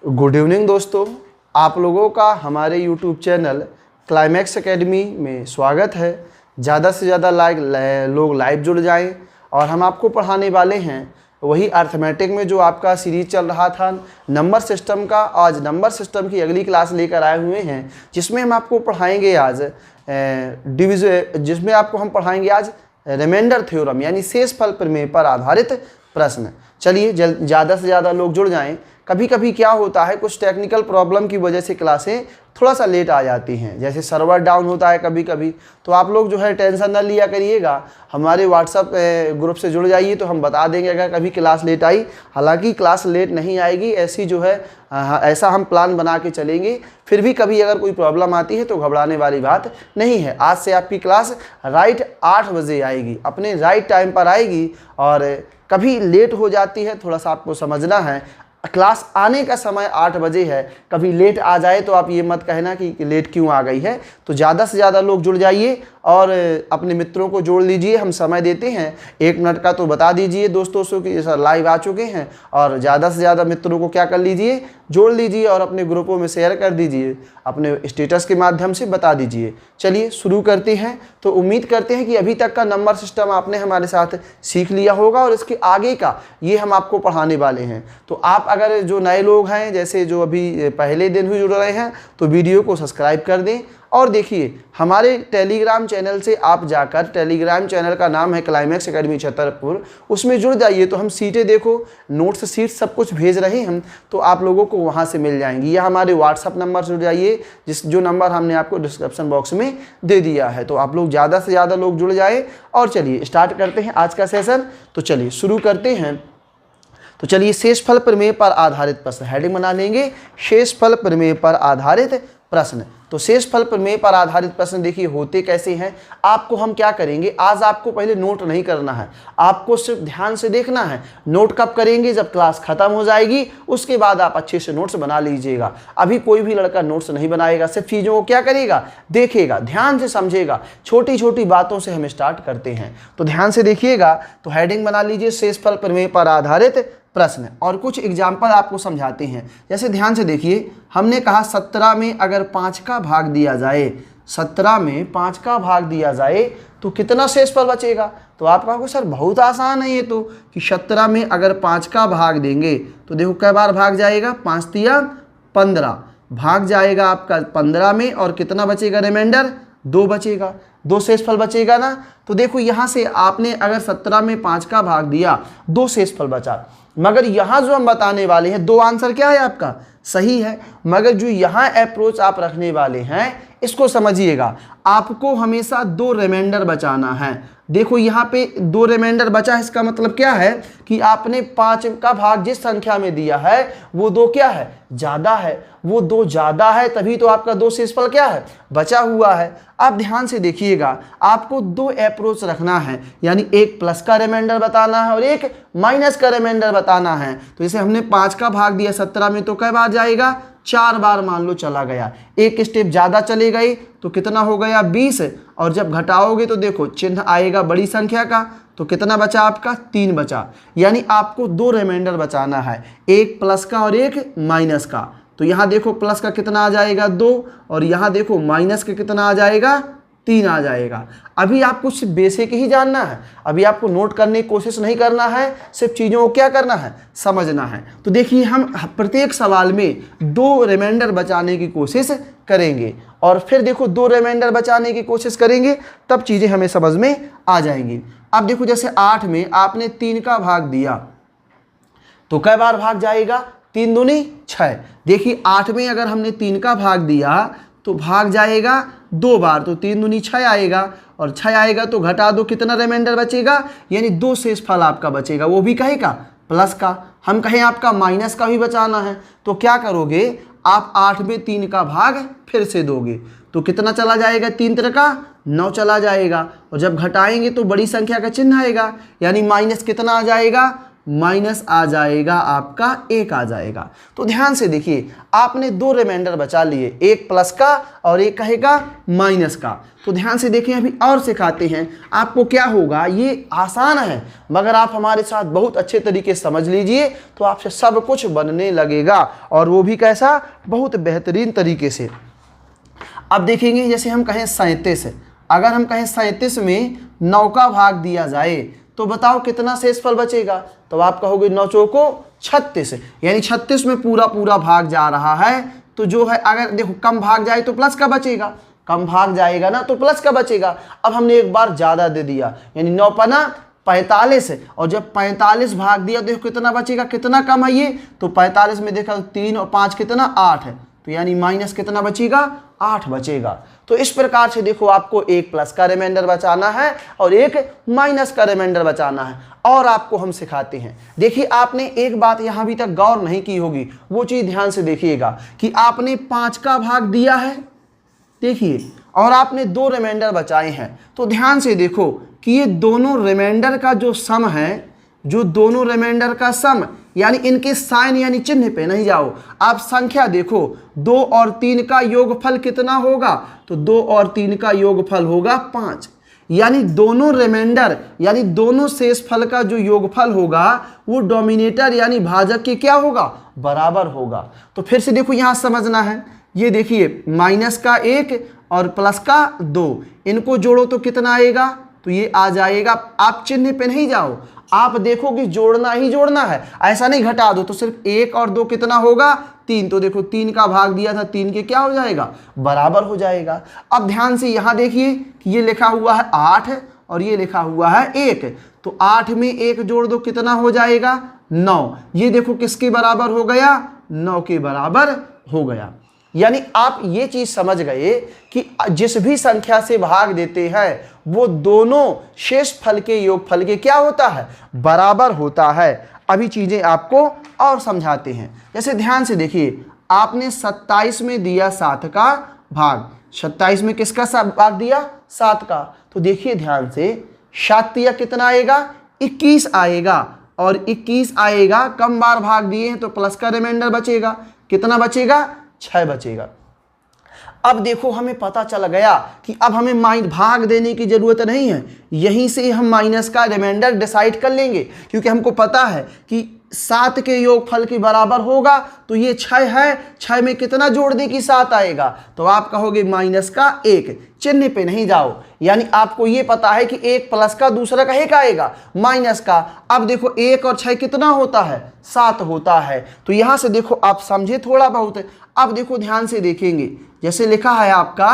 Good evening दोस्तों, आप लोगों का हमारे यूट्यूब चैनल क्लाइमैक्स एकेडमी में स्वागत है। ज़्यादा से ज़्यादा लोग लाइव जुड़ जाएं और हम आपको पढ़ाने वाले हैं वही अर्थमेटिक में जो आपका सीरीज चल रहा था नंबर सिस्टम का। आज नंबर सिस्टम की अगली क्लास लेकर आए हुए हैं जिसमें हम आपको पढ़ाएंगे आज जिसमें आपको हम पढ़ाएंगे आज रिमाइंडर थ्योरम यानी शेषफल प्रमेय पर आधारित प्रश्न। चलिए ज़्यादा से ज़्यादा लोग जुड़ जाएं। कभी कभी क्या होता है, कुछ टेक्निकल प्रॉब्लम की वजह से क्लासें थोड़ा सा लेट आ जाती हैं, जैसे सर्वर डाउन होता है कभी कभी। तो आप लोग जो है टेंशन ना लिया करिएगा, हमारे व्हाट्सअप ग्रुप से जुड़ जाइए तो हम बता देंगे अगर कभी क्लास लेट आई। हालांकि क्लास लेट नहीं आएगी, ऐसी जो है ऐसा हम प्लान बना के चलेंगे। फिर भी कभी अगर कोई प्रॉब्लम आती है तो घबराने वाली बात नहीं है। आज से आपकी क्लास राइट 8 बजे आएगी, अपने राइट टाइम पर आएगी। और कभी लेट हो जाती है, थोड़ा सा आपको समझना है। क्लास आने का समय 8 बजे है, कभी लेट आ जाए तो आप ये मत कहना कि लेट क्यों आ गई है। तो ज़्यादा से ज़्यादा लोग जुड़ जाइए और अपने मित्रों को जोड़ लीजिए। हम समय देते हैं 1 मिनट का, तो बता दीजिए दोस्तों कि सर लाइव आ चुके हैं। और ज़्यादा से ज़्यादा मित्रों को क्या कर लीजिए, जोड़ लीजिए और अपने ग्रुपों में शेयर कर दीजिए, अपने स्टेटस के माध्यम से बता दीजिए। चलिए शुरू करते हैं। तो उम्मीद करते हैं कि अभी तक का नंबर सिस्टम आपने हमारे साथ सीख लिया होगा और इसके आगे का ये हम आपको पढ़ाने वाले हैं। तो आप अगर जो नए लोग हैं, जैसे जो अभी पहले दिन ही जुड़ रहे हैं, तो वीडियो को सब्सक्राइब कर दें। और देखिए हमारे टेलीग्राम चैनल से आप जाकर, टेलीग्राम चैनल का नाम है क्लाइमैक्स एकेडमी छतरपुर, उसमें जुड़ जाइए। तो हम सीटें देखो, नोट्स सीट सब कुछ भेज रहे हैं हम, तो आप लोगों को वहां से मिल जाएंगी। या हमारे व्हाट्सअप नंबर से जुड़ जाइए, जो नंबर हमने आपको डिस्क्रिप्शन बॉक्स में दे दिया है। तो आप लोग ज़्यादा से ज़्यादा लोग जुड़ जाए। और चलिए स्टार्ट करते हैं आज का सेशन। तो चलिए शुरू करते हैं। तो चलिए शेषफल प्रमेय पर आधारित प्रश्न हेडिंग बना लेंगे, शेषफल प्रमेय पर आधारित प्रश्न। तो शेषफल प्रमेय पर आधारित प्रश्न देखिए होते कैसे हैं। आपको हम क्या करेंगे, आज आपको पहले नोट नहीं करना है, आपको सिर्फ ध्यान से देखना है। नोट कब करेंगे, जब क्लास खत्म हो जाएगी, उसके बाद आप अच्छे से नोट्स बना लीजिएगा। अभी कोई भी लड़का नोट्स नहीं बनाएगा, सिर्फ चीज़ों को क्या करेगा, देखेगा, ध्यान से समझेगा। छोटी छोटी बातों से हम स्टार्ट करते हैं, तो ध्यान से देखिएगा। तो हेडिंग बना लीजिए शेषफल प्रमेय पर आधारित प्रश्न, और कुछ एग्जाम्पल आपको समझाते हैं। जैसे ध्यान से देखिए, हमने कहा 17 में अगर 5 का भाग दिया जाए, 17 में 5 का भाग दिया जाए तो कितना शेषफल बचेगा। तो आप कहोगे सर बहुत आसान है ये तो, कि 17 में अगर 5 का भाग देंगे तो देखो कै बार भाग जाएगा, 5 तिया 15 भाग जाएगा आपका 15 में, और कितना बचेगा रिमाइंडर, 2 बचेगा, 2 शेषफल बचेगा ना। तो देखो यहाँ से आपने अगर 17 में 5 का भाग दिया, 2 शेषफल बचा। मगर यहाँ जो हम बताने वाले हैं, 2 आंसर क्या है आपका, सही है। मगर जो यहाँ अप्रोच आप रखने वाले हैं, इसको समझिएगा। आपको हमेशा 2 रिमाइंडर बचाना है। देखो यहाँ पे 2 रिमाइंडर बचा है, इसका मतलब क्या है कि आपने 5 का भाग जिस संख्या में दिया है वो 2 क्या है, ज़्यादा है। वो 2 ज़्यादा है, तभी तो आपका 2 शेषफल क्या है, बचा हुआ है। अब ध्यान से देखिएगा, आपको 2 अप्रोच रखना है, यानी एक प्लस का रिमाइंडर बताना है और एक माइनस का रिमाइंडर बताना है। तो जैसे हमने 5 का भाग दिया 17 में, तो कै बार जाएगा, 4 बार मान लो चला गया। एक स्टेप ज़्यादा चले गए तो कितना हो गया, 20। और जब घटाओगे तो देखो चिन्ह आएगा बड़ी संख्या का, तो कितना बचा आपका, 3 बचा। यानी आपको 2 रिमाइंडर बचाना है, एक प्लस का और एक माइनस का। तो यहाँ देखो प्लस का कितना आ जाएगा, 2, और यहाँ देखो माइनस का कितना आ जाएगा, 3 आ जाएगा। अभी आपको सिर्फ बेसिक ही जानना है, अभी आपको नोट करने की कोशिश नहीं करना है, सिर्फ चीज़ों को क्या करना है, समझना है। तो देखिए हम प्रत्येक सवाल में 2 रिमाइंडर बचाने की कोशिश करेंगे, और फिर देखो 2 रिमाइंडर बचाने की कोशिश करेंगे, तब चीज़ें हमें समझ में आ जाएंगी। अब देखो जैसे 8 में आपने 3 का भाग दिया, तो कै बार भाग जाएगा, 3 दूनी 6। देखिए 8 में अगर हमने 3 का भाग दिया तो भाग जाएगा 2 बार, तो 3 दूनी 6 आएगा, और 6 आएगा तो घटा दो, कितना रिमाइंडर बचेगा, यानी 2 शेषफल आपका बचेगा। वो भी कहे का, प्लस का। हम कहें आपका माइनस का भी बचाना है, तो क्या करोगे, आप 8 में 3 का भाग फिर से दोगे, तो कितना चला जाएगा, 3 तिया का 9 चला जाएगा। और जब घटाएंगे तो बड़ी संख्या का चिन्ह आएगा, यानी माइनस कितना आ जाएगा, माइनस आ जाएगा आपका 1 आ जाएगा। तो ध्यान से देखिए, आपने दो रिमाइंडर बचा लिए, एक प्लस का और एक कहेगा माइनस का। तो ध्यान से देखें, अभी और सिखाते हैं आपको क्या होगा। ये आसान है मगर आप हमारे साथ बहुत अच्छे तरीके से समझ लीजिए तो आपसे सब कुछ बनने लगेगा, और वो भी कैसा, बहुत बेहतरीन तरीके से। अब देखेंगे, जैसे हम कहें 37, अगर हम कहें 37 में 9 का भाग दिया जाए तो बताओ कितना शेषफल बचेगा। तो आप कहोगे 9 चौको 36, यानी 36 में पूरा पूरा भाग जा रहा है। तो जो है, अगर देखो कम भाग जाए तो प्लस का बचेगा, कम भाग जाएगा ना तो प्लस का बचेगा। अब हमने एक बार ज़्यादा दे दिया, यानी 9 पना 45, और जब 45 भाग दिया देखो कितना बचेगा, कितना कम है ये। तो 45 में देखा 3 और 5 कितना 8 है, तो यानी माइनस कितना बचेगा, 8 बचेगा। तो इस प्रकार से देखो, आपको एक प्लस का रिमाइंडर बचाना है और एक माइनस का रिमाइंडर बचाना है। और आपको हम सिखाते हैं, देखिए आपने एक बात यहाँ अभी तक गौर नहीं की होगी, वो चीज़ ध्यान से देखिएगा कि आपने 5 का भाग दिया है, देखिए, और आपने 2 रिमाइंडर बचाए हैं। तो ध्यान से देखो कि ये दोनों रिमाइंडर का जो सम है, जो दोनों रिमाइंडर का सम, यानी इनके साइन यानी चिन्ह पे नहीं जाओ, आप संख्या देखो, 2 और 3 का योगफल कितना होगा। तो 2 और 3 का योगफल होगा 5, यानी दोनों रिमाइंडर यानी दोनों शेषफल का जो योगफल होगा वो डोमिनेटर यानी भाजक के क्या होगा, बराबर होगा। तो फिर से देखो यहाँ समझना है, ये देखिए माइनस का 1 और प्लस का 2, इनको जोड़ो तो कितना आएगा, तो ये आ जाएगा। आप चिन्ह पे नहीं जाओ, आप देखो कि जोड़ना ही जोड़ना है, ऐसा नहीं घटा दो। तो सिर्फ 1 और 2 कितना होगा, 3। तो देखो 3 का भाग दिया था, 3 के क्या हो जाएगा, बराबर हो जाएगा। अब ध्यान से यहाँ देखिए कि ये लिखा हुआ है 8 और ये लिखा हुआ है 1। तो 8 में 1 जोड़ दो कितना हो जाएगा, 9। ये देखो किसके बराबर हो गया, 9 के बराबर हो गया। यानी आप ये चीज समझ गए कि जिस भी संख्या से भाग देते हैं वो दोनों शेषफल के योगफल के क्या होता है, बराबर होता है। अभी चीजें आपको और समझाते हैं। जैसे ध्यान से देखिए, आपने 27 में दिया 7 का भाग, 27 में किसका भाग दिया, 7 का। तो देखिए ध्यान से, 7 या कितना आएगा, 21 आएगा, और 21 आएगा, कम बार भाग दिए हैं तो प्लस का रिमाइंडर बचेगा, कितना बचेगा, 6 बचेगा। अब देखो हमें पता चल गया कि अब हमें भाग देने की जरूरत नहीं है, यहीं से हम माइनस का रिमाइंडर डिसाइड कर लेंगे, क्योंकि हमको पता है कि 7 के योगफल के बराबर होगा। तो ये 6 है, 6 में कितना जोड़ दे कि 7 आएगा। तो आप कहोगे माइनस का 1, चिन्ह पे नहीं जाओ, यानी आपको ये पता है कि एक प्लस का दूसरा का एक आएगा माइनस का। अब देखो 1 और 6 कितना होता है, 7 होता है। तो यहाँ से देखो आप समझे थोड़ा बहुत। अब देखो ध्यान से देखेंगे, जैसे लिखा है आपका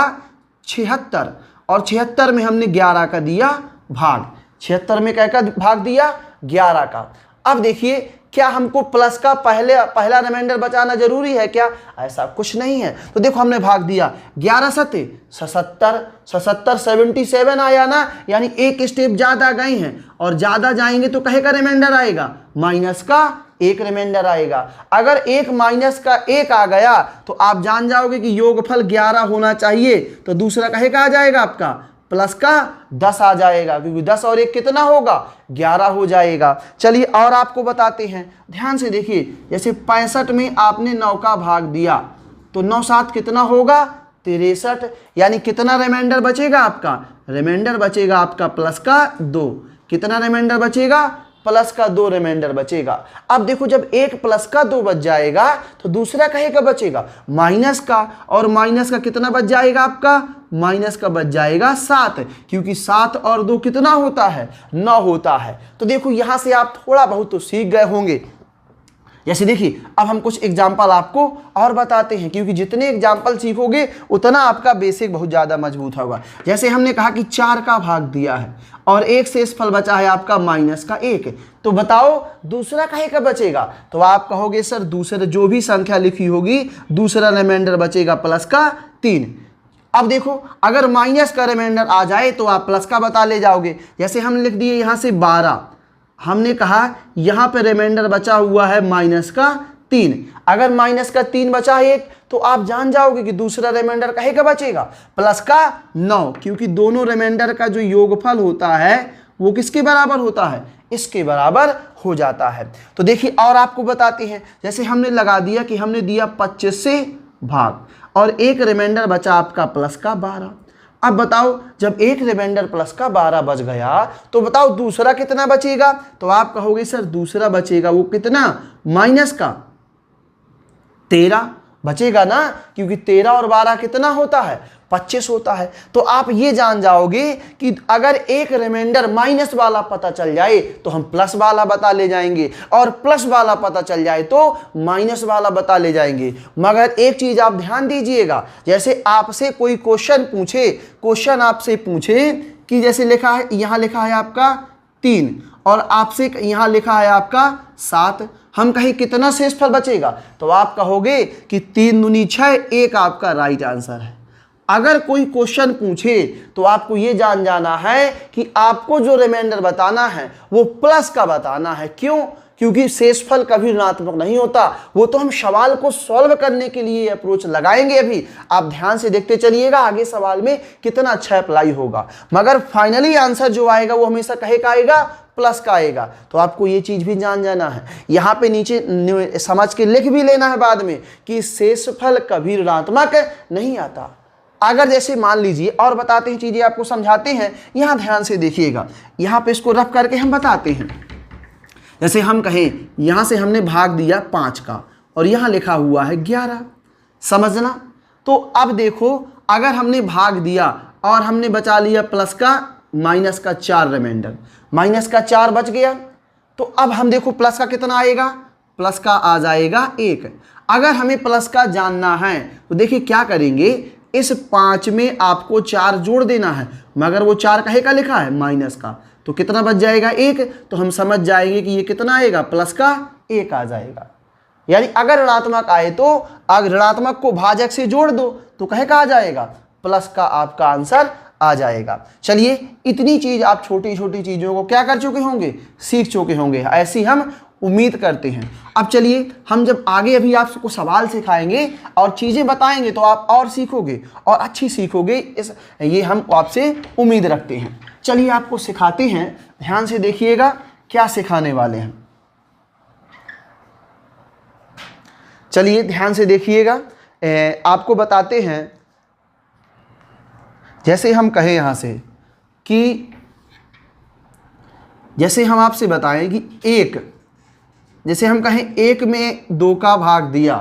76, और 76 में हमने 11 का दिया भाग, 76 में क्या का भाग दिया, 11 का। अब देखिए, क्या हमको प्लस का पहला रिमाइंडर बचाना जरूरी है क्या, ऐसा कुछ नहीं है। तो देखो हमने भाग दिया, 11 सत्ते 77, 77 आया ना, यानी एक स्टेप ज्यादा गए हैं, और ज्यादा जाएंगे तो कहे का रिमाइंडर आएगा, माइनस का 1 रिमाइंडर आएगा। अगर एक माइनस का 1 आ गया तो आप जान जाओगे कि योगफल 11 होना चाहिए, तो दूसरा कहे का आ जाएगा आपका प्लस का 10 आ जाएगा, क्योंकि 10 और 1 कितना होगा, 11 हो जाएगा। चलिए और आपको बताते हैं, ध्यान से देखिए, जैसे 65 में आपने 9 का भाग दिया तो 9 7 कितना होगा, 63, यानी कितना रिमाइंडर बचेगा आपका, रिमाइंडर बचेगा आपका प्लस का 2। कितना रिमाइंडर बचेगा, प्लस का 2 रिमाइंडर बचेगा। अब देखो जब एक प्लस का 2 बच जाएगा तो दूसरा कहे का बचेगा, माइनस का, और माइनस का कितना बच जाएगा आपका, माइनस का बच जाएगा 7, क्योंकि 7 और 2 कितना होता है, 9 होता है। तो देखो यहां से आप थोड़ा बहुत तो सीख गए होंगे। जैसे देखिए, अब हम कुछ एग्जाम्पल आपको और बताते हैं, क्योंकि जितने एग्जाम्पल सीखोगे उतना आपका बेसिक बहुत ज़्यादा मजबूत होगा। जैसे हमने कहा कि 4 का भाग दिया है और एक शेषफल बचा है आपका माइनस का 1, तो बताओ दूसरा कहे का बचेगा। तो आप कहोगे सर दूसरा जो भी संख्या लिखी होगी दूसरा रिमाइंडर बचेगा प्लस का 3। अब देखो अगर माइनस का रिमाइंडर आ जाए तो आप प्लस का बता ले जाओगे। जैसे हम लिख दिए यहाँ से 12, हमने कहा यहाँ पे रिमाइंडर बचा हुआ है माइनस का 3। अगर माइनस का 3 बचा है एक, तो आप जान जाओगे कि दूसरा रिमाइंडर कहे का बचेगा, प्लस का 9, क्योंकि दोनों रिमाइंडर का जो योगफल होता है वो किसके बराबर होता है, इसके बराबर हो जाता है। तो देखिए और आपको बताते हैं, जैसे हमने लगा दिया कि हमने दिया 25 से भाग और एक रिमाइंडर बचा आपका प्लस का 12। अब बताओ जब एक रिमाइंडर प्लस का 12 बच गया तो बताओ दूसरा कितना बचेगा। तो आप कहोगे सर दूसरा बचेगा वो कितना, माइनस का 13 बचेगा ना, क्योंकि 13 और 12 कितना होता है, 25 होता है। तो आप ये जान जाओगे कि अगर एक रिमाइंडर माइनस वाला पता चल जाए तो हम प्लस वाला बता ले जाएंगे, और प्लस वाला पता चल जाए तो माइनस वाला बता ले जाएंगे। मगर एक चीज आप ध्यान दीजिएगा, जैसे आपसे कोई क्वेश्चन आपसे पूछे कि जैसे लिखा है, यहाँ लिखा है आपका 3 और आपसे यहाँ लिखा है आपका 7, हम कहें कितना शेषफल बचेगा, तो आप कहोगे कि 3 दूनी 6, एक आपका राइट आंसर है। अगर कोई क्वेश्चन पूछे तो आपको ये जान जाना है कि आपको जो रिमाइंडर बताना है वो प्लस का बताना है। क्यों? क्योंकि शेषफल कभी ऋणात्मक नहीं होता। वो तो हम सवाल को सॉल्व करने के लिए अप्रोच लगाएंगे। अभी आप ध्यान से देखते चलिएगा आगे सवाल में कितना अच्छा अप्लाई होगा, मगर फाइनली आंसर जो आएगा वो हमेशा कहे का आएगा, प्लस का आएगा। तो आपको ये चीज भी जान जाना है, यहाँ पे नीचे समझ के लिख भी लेना है बाद में कि शेषफल कभी ऋणात्मक नहीं आता। अगर जैसे मान लीजिए और बताते हैं चीजें, आपको समझाते हैं, यहाँ ध्यान से देखिएगा, यहाँ पे इसको रफ करके हम बताते हैं। जैसे हम कहें यहाँ से हमने भाग दिया 5 का और यहाँ लिखा हुआ है 11, समझना। तो अब देखो अगर हमने भाग दिया और हमने बचा लिया प्लस का माइनस का 4 रिमाइंडर, माइनस का 4 बच गया, तो अब हम देखो प्लस का कितना आएगा, प्लस का आ जाएगा 1। अगर हमें प्लस का जानना है तो देखिए क्या करेंगे, इस 5 में आपको 4 जोड़ देना है, मगर वो 4 कहे का लिखा है, माइनस का, तो कितना बच जाएगा 1। तो हम समझ जाएंगे कि ये कितना आएगा, प्लस का 1 आ जाएगा। यानी अगर ऋणात्मक आए तो अगर ऋणात्मक को भाजक से जोड़ दो तो कहे का आ जाएगा, प्लस का आपका आंसर आ जाएगा। चलिए इतनी चीज आप छोटी छोटी चीजों को क्या कर चुके होंगे, सीख चुके होंगे, ऐसी हम उम्मीद करते हैं। अब चलिए हम जब आगे अभी आपको सवाल सिखाएंगे और चीज़ें बताएंगे तो आप और सीखोगे और अच्छी सीखोगे, ये हम आपसे उम्मीद रखते हैं। चलिए आपको सिखाते हैं, ध्यान से देखिएगा क्या सिखाने वाले हैं। चलिए ध्यान से देखिएगा, आपको बताते हैं। जैसे हम कहें यहाँ से कि जैसे हम आपसे बताएं कि जैसे हम कहें 1 में 2 का भाग दिया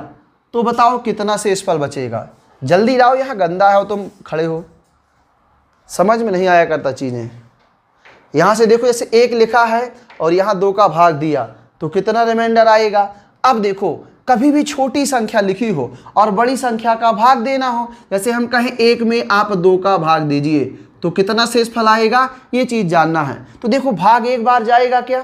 तो बताओ कितना शेषफल बचेगा। जल्दी लाओ, यहाँ गंदा है तुम खड़े हो, समझ में नहीं आया करता चीज़ें। यहाँ से देखो जैसे 1 लिखा है और यहाँ 2 का भाग दिया तो कितना रिमाइंडर आएगा। अब देखो कभी भी छोटी संख्या लिखी हो और बड़ी संख्या का भाग देना हो, जैसे हम कहें 1 में आप 2 का भाग दीजिए तो कितना शेषफल आएगा, ये चीज़ जानना है। तो देखो भाग एक बार जाएगा क्या,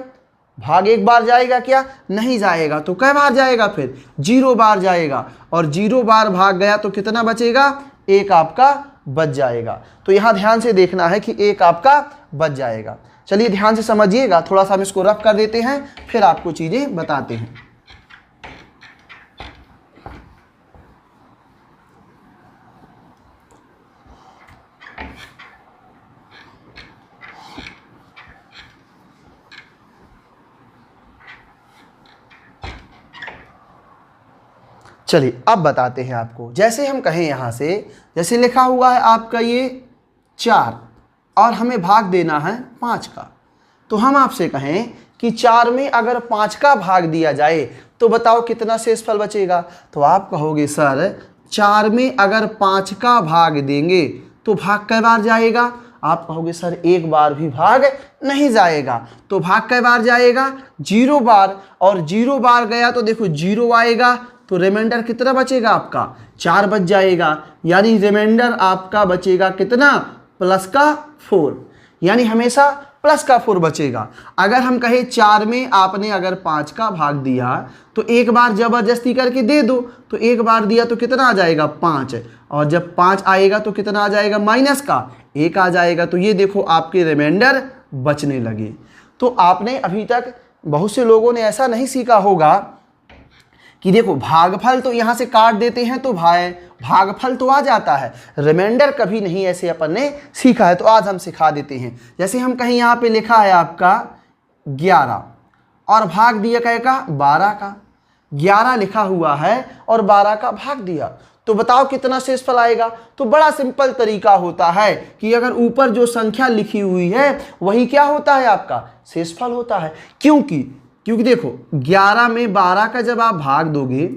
भाग एक बार जाएगा क्या, नहीं जाएगा। तो कै बार जाएगा, फिर 0 बार जाएगा, और 0 बार भाग गया तो कितना बचेगा, 1 आपका बच जाएगा। तो यहाँ ध्यान से देखना है कि 1 आपका बच जाएगा। चलिए ध्यान से समझिएगा, थोड़ा सा हम इसको रफ कर देते हैं फिर आपको चीज़ें बताते हैं। चलिए अब बताते हैं आपको। जैसे हम कहें यहाँ से, जैसे लिखा हुआ है आपका ये 4 और हमें भाग देना है 5 का, तो हम आपसे कहें कि 4 में अगर 5 का भाग दिया जाए तो बताओ कितना शेषफल बचेगा। तो आप कहोगे सर 4 में अगर 5 का भाग देंगे तो भाग कै बार जाएगा। आप कहोगे सर 1 बार भी भाग नहीं जाएगा। तो भाग कै बार जाएगा, 0 बार, और 0 बार गया तो देखो 0 आएगा, तो रिमाइंडर कितना बचेगा आपका, 4 बच जाएगा। यानी रिमाइंडर आपका बचेगा कितना, प्लस का 4, यानी हमेशा प्लस का 4 बचेगा। अगर हम कहें 4 में आपने अगर 5 का भाग दिया तो 1 बार जबरदस्ती करके दे दो, तो 1 बार दिया तो कितना आ जाएगा, 5, और जब 5 आएगा तो कितना आ जाएगा, माइनस का 1 आ जाएगा। तो ये देखो आपके रिमाइंडर बचने लगे। तो आपने अभी तक बहुत से लोगों ने ऐसा नहीं सीखा होगा कि देखो भागफल तो यहाँ से काट देते हैं तो भागफल तो आ जाता है, रिमाइंडर कभी नहीं ऐसे अपन ने सीखा है। तो आज हम सिखा देते हैं। जैसे हम कहीं यहाँ पे लिखा है आपका 11 और भाग दिया क्या का 12 का। 11 लिखा हुआ है और 12 का भाग दिया, तो बताओ कितना शेषफल आएगा। तो बड़ा सिंपल तरीका होता है कि अगर ऊपर जो संख्या लिखी हुई है वही क्या होता है आपका शेषफल होता है। क्योंकि देखो 11 में 12 का जब आप भाग दोगे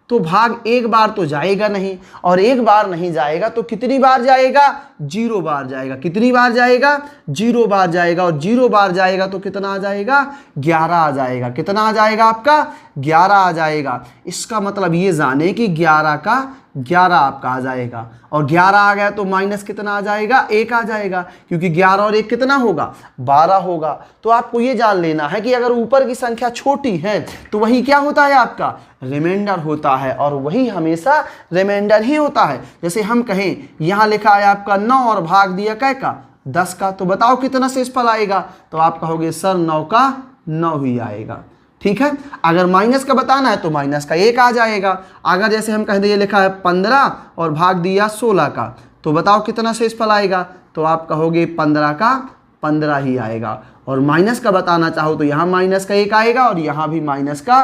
तो भाग एक बार तो जाएगा नहीं, और एक बार नहीं जाएगा तो कितनी बार जाएगा 0 बार जाएगा। कितनी बार जाएगा 0 बार जाएगा, और 0 बार जाएगा तो कितना आ जाएगा 11 आ जाएगा। कितना आ जाएगा आपका 11 आ जाएगा। इसका मतलब ये जाने कि 11 का 11 आपका आ जाएगा, और 11 आ गया तो माइनस कितना आ जाएगा 1 आ जाएगा, क्योंकि 11 और 1 कितना होगा 12 होगा। तो आपको ये जान लेना है कि अगर ऊपर की संख्या छोटी है तो वही क्या होता है आपका रिमाइंडर होता है, और वही हमेशा रिमाइंडर ही होता है। जैसे हम कहें यहाँ लिखा है आपका 9 और भाग दिया कै का 10 का, तो बताओ कितना शेषफल आएगा। तो आप कहोगे सर 9 का 9 ही आएगा। ठीक है, अगर माइनस का बताना है तो माइनस का 1 आ जाएगा। अगर जैसे हम कह दिए लिखा है 15 और भाग दिया 16 का, तो बताओ कितना शेषफल आएगा। तो आप कहोगे 15 का 15 ही आएगा। और माइनस का बताना चाहो तो यहाँ माइनस का 1 आएगा और यहाँ भी माइनस का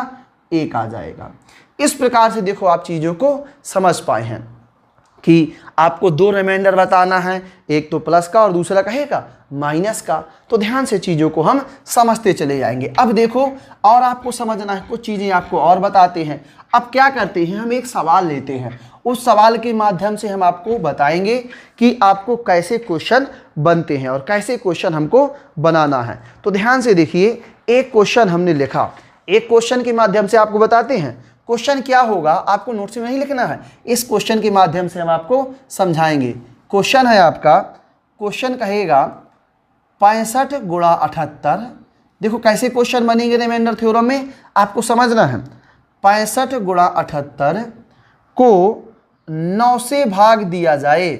1 आ जाएगा। इस प्रकार से देखो आप चीज़ों को समझ पाए हैं कि आपको दो रिमाइंडर बताना है, एक तो प्लस का और दूसरा कहेगा माइनस का। तो ध्यान से चीज़ों को हम समझते चले जाएंगे। अब देखो और आपको समझना है, कुछ चीज़ें आपको और बताते हैं। अब क्या करते हैं, हम एक सवाल लेते हैं, उस सवाल के माध्यम से हम आपको बताएंगे कि आपको कैसे क्वेश्चन बनते हैं और कैसे क्वेश्चन हमको बनाना है। तो ध्यान से देखिए, एक क्वेश्चन हमने लिखा, एक क्वेश्चन के माध्यम से आपको बताते हैं। क्वेश्चन क्या होगा आपको नोट्स में नहीं लिखना है, इस क्वेश्चन के माध्यम से हम आपको समझाएंगे। क्वेश्चन है आपका, क्वेश्चन कहेगा 65 गुणा 78। देखो कैसे क्वेश्चन बनेंगे रिमाइंडर थ्योरम में, आपको समझना है। 65 गुणा 78 को 9 से भाग दिया जाए,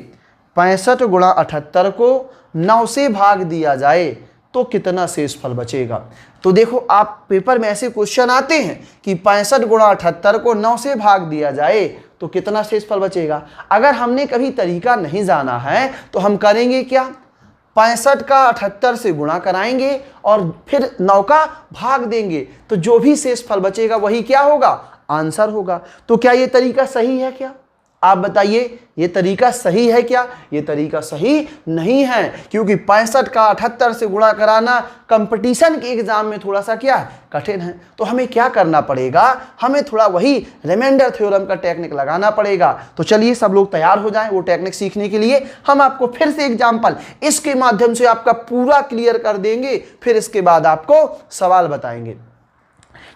65 गुणा 78 को 9 से भाग दिया जाए तो कितना शेषफल बचेगा। तो देखो आप पेपर में ऐसे क्वेश्चन आते हैं कि 65 गुणा 78 को 9 से भाग दिया जाए तो कितना शेषफल बचेगा। अगर हमने कभी तरीका नहीं जाना है तो हम करेंगे क्या, 65 का 78 से गुणा कराएंगे और फिर 9 का भाग देंगे, तो जो भी शेषफल बचेगा वही क्या होगा आंसर होगा। तो क्या ये तरीका सही है क्या, आप बताइए, ये तरीका सही है क्या। ये तरीका सही नहीं है, क्योंकि 65 का 78 से गुणा कराना कंपटीशन के एग्जाम में थोड़ा सा क्या कठिन है। तो हमें क्या करना पड़ेगा, हमें थोड़ा वही रिमाइंडर थ्योरम का टेक्निक लगाना पड़ेगा। तो चलिए सब लोग तैयार हो जाएं वो टेक्निक सीखने के लिए। हम आपको फिर से एग्जाम्पल इसके माध्यम से आपका पूरा क्लियर कर देंगे, फिर इसके बाद आपको सवाल बताएंगे।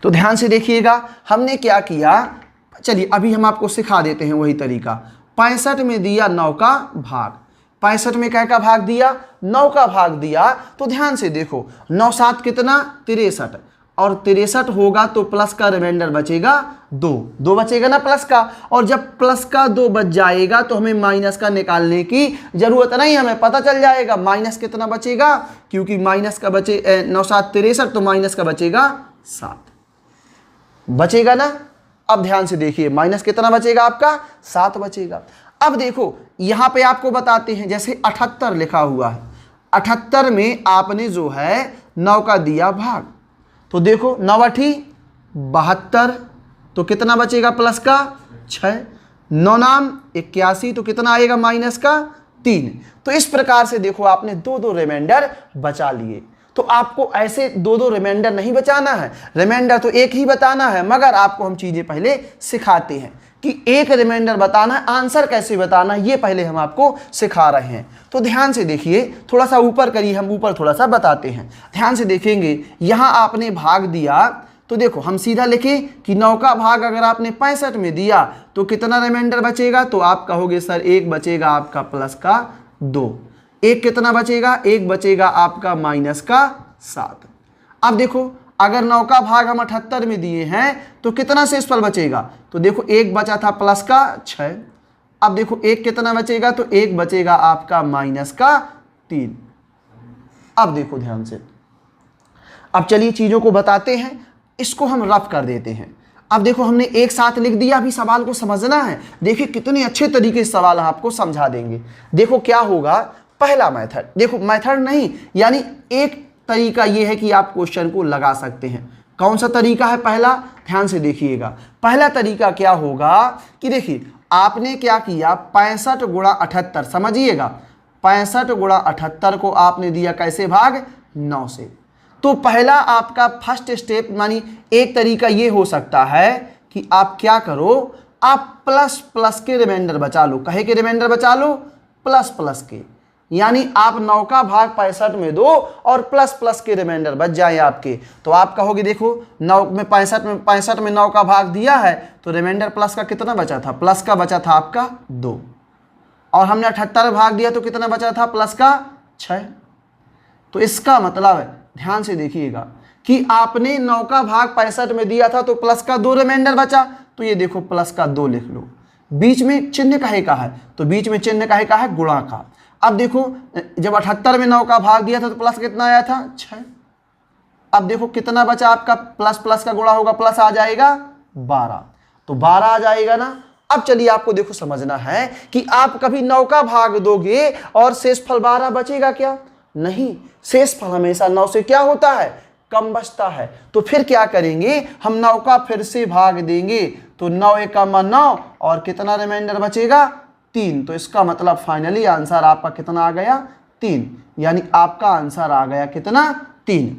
तो ध्यान से देखिएगा हमने क्या किया, चलिए अभी हम आपको सिखा देते हैं वही तरीका। 65 में दिया 9 का भाग, 65 में क्या का भाग दिया 9 का भाग दिया। तो ध्यान से देखो 9 7 कितना 63, और 63 होगा तो प्लस का रिमाइंडर बचेगा 2 बचेगा ना प्लस का, और जब प्लस का 2 बच जाएगा तो हमें माइनस का निकालने की जरूरत नहीं, हमें पता चल जाएगा माइनस कितना बचेगा, क्योंकि माइनस का बचे 9 7 63 तो माइनस का बचेगा 7 बचेगा ना। अब ध्यान से देखिए माइनस कितना बचेगा आपका 7 बचेगा। अब देखो यहां पे आपको बताते हैं, जैसे 78 लिखा हुआ है, 78 में आपने जो है 9 का दिया भाग, तो देखो 9 8 72, तो कितना बचेगा प्लस का 6, 9 नाम 81, तो कितना आएगा माइनस का 3। तो इस प्रकार से देखो आपने 2 रिमाइंडर बचा लिए। तो आपको ऐसे 2 रिमाइंडर नहीं बचाना है, रिमाइंडर तो एक ही बताना है, मगर आपको हम चीज़ें पहले सिखाते हैं कि एक रिमाइंडर बताना है, आंसर कैसे बताना है ये पहले हम आपको सिखा रहे हैं। तो ध्यान से देखिए, थोड़ा सा ऊपर करिए, हम ऊपर थोड़ा सा बताते हैं। ध्यान से देखेंगे यहाँ आपने भाग दिया, तो देखो हम सीधा लिखें कि 9 का भाग अगर आपने 65 में दिया तो कितना रिमाइंडर बचेगा, तो आप कहोगे सर 1 बचेगा आपका प्लस का 2, 1 कितना बचेगा, 1 बचेगा आपका माइनस का 7। अब देखो अगर 9 का भाग हम 78 में दिए हैं तो कितना शेषफल बचेगा, तो देखो 1 बचा था प्लस का 6। अब देखो 1 कितना बचेगा, तो 1 बचेगा आपका माइनस का 3। अब देखो ध्यान से, अब चलिए चीज़ों को बताते हैं, इसको हम रफ कर देते हैं। अब देखो हमने एक साथ लिख दिया, अभी सवाल को समझना है। देखिए कितने अच्छे तरीके से सवाल आपको समझा देंगे। देखो क्या होगा, पहला मेथड, देखो मेथड नहीं यानी एक तरीका ये है कि आप क्वेश्चन को लगा सकते हैं। कौन सा तरीका है पहला, ध्यान से देखिएगा। पहला तरीका क्या होगा कि देखिए आपने क्या किया, 65 गुणा 78, समझिएगा 65 गुणा 78 को आपने दिया कैसे, भाग 9 से। तो पहला आपका फर्स्ट स्टेप मानी एक तरीका ये हो सकता है कि आप क्या करो, आप प्लस प्लस के रिमाइंडर बचा लो। कहे के रिमाइंडर बचा लो, प्लस प्लस के, यानी आप 9 का भाग 65 में दो और प्लस प्लस के रिमाइंडर बच जाए आपके। तो आप कहोगे देखो 9 में 65 में 9 का भाग दिया है तो रिमाइंडर प्लस का कितना बचा था, प्लस का बचा था आपका 2, और हमने 78 भाग दिया तो कितना बचा था, प्लस का 6। तो इसका मतलब है, ध्यान से देखिएगा कि आपने 9 का भाग 65 में दिया था तो प्लस का 2 रिमाइंडर बचा, तो ये देखो प्लस का 2 लिख लो। बीच में चिन्ह काहे का है, तो बीच में चिन्ह काहे का है, गुणा का। अब देखो जब 78 में 9 का भाग दिया था तो प्लस कितना आया था, 6। अब देखो कितना बचा आपका, प्लस प्लस का गुणा होगा, प्लस आ जाएगा 12, तो 12 आ जाएगा ना। अब चलिए आपको देखो समझना है कि आप कभी 9 का भाग दोगे और शेषफल 12 बचेगा क्या, नहीं, शेषफल हमेशा 9 से क्या होता है, कम बचता है। तो फिर क्या करेंगे, हम 9 का फिर से भाग देंगे, तो 9 एकम 9 और कितना रिमाइंडर बचेगा, 3। तो इसका मतलब फाइनली आंसर आपका कितना आ गया, 3, यानी आपका आंसर आ गया कितना, 3।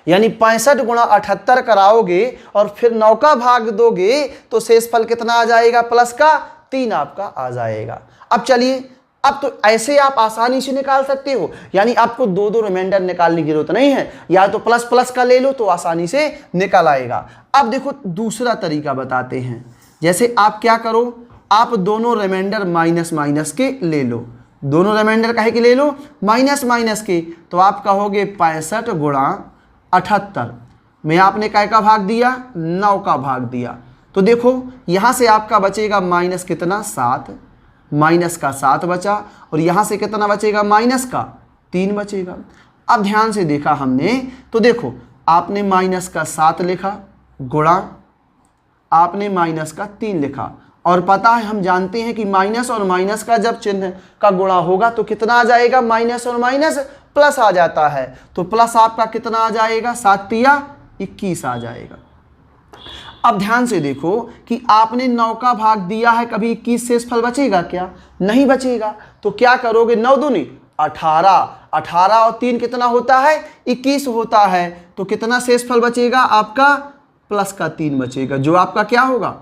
यानी 65 गुणा 78 कराओगे और फिर 9 का भाग दोगे तो शेषफल कितना आ जाएगा, प्लस का 3 आपका आ जाएगा। अब चलिए, अब तो ऐसे आप आसानी से निकाल सकते हो, यानी आपको दो दो रिमाइंडर निकालने की जरूरत नहीं है, या तो प्लस प्लस का ले लो तो आसानी से निकल आएगा। अब देखो दूसरा तरीका बताते हैं, जैसे आप क्या करो, आप दोनों रिमाइंडर माइनस माइनस के ले लो, दोनों रिमाइंडर काहे के ले लो, माइनस माइनस के। तो आप कहोगे 65 गुणा 78 में आपने काय का भाग दिया, 9 का भाग दिया, तो देखो यहाँ से आपका बचेगा माइनस कितना, 7, माइनस का 7 बचा, और यहाँ से कितना बचेगा, माइनस का 3 बचेगा। अब ध्यान से देखा हमने तो देखो आपने माइनस का 7 लिखा, गुणा आपने माइनस का 3 लिखा, और पता है हम जानते हैं कि माइनस और माइनस का जब चिन्ह का गुणा होगा तो कितना आ जाएगा, माइनस और माइनस प्लस आ जाता है, तो प्लस आपका कितना आ जाएगा, 7 तिया 21 आ जाएगा। अब ध्यान से देखो कि आपने 9 का भाग दिया है, कभी 21 शेषफल बचेगा क्या, नहीं बचेगा। तो क्या करोगे, 9 दूनी 18, 18 और 3 कितना होता है, 21 होता है, तो कितना शेषफल बचेगा आपका, प्लस का 3 बचेगा, जो आपका क्या होगा,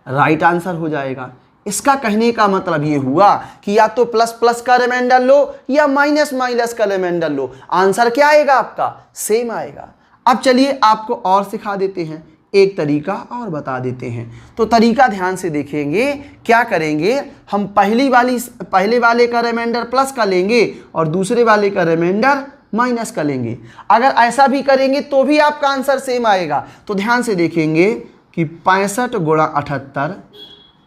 राइट आंसर हो जाएगा। इसका कहने का मतलब ये हुआ कि या तो प्लस प्लस का रिमाइंडर लो या माइनस माइनस का रिमाइंडर लो, आंसर क्या आएगा आपका, सेम आएगा। अब चलिए आपको और सिखा देते हैं, एक तरीका और बता देते हैं। तो तरीका ध्यान से देखेंगे, क्या करेंगे, हम पहले वाले का रिमाइंडर प्लस का लेंगे और दूसरे वाले का रिमाइंडर माइनस का लेंगे। अगर ऐसा भी करेंगे तो भी आपका आंसर सेम आएगा। तो ध्यान से देखेंगे कि 65 गुणा 78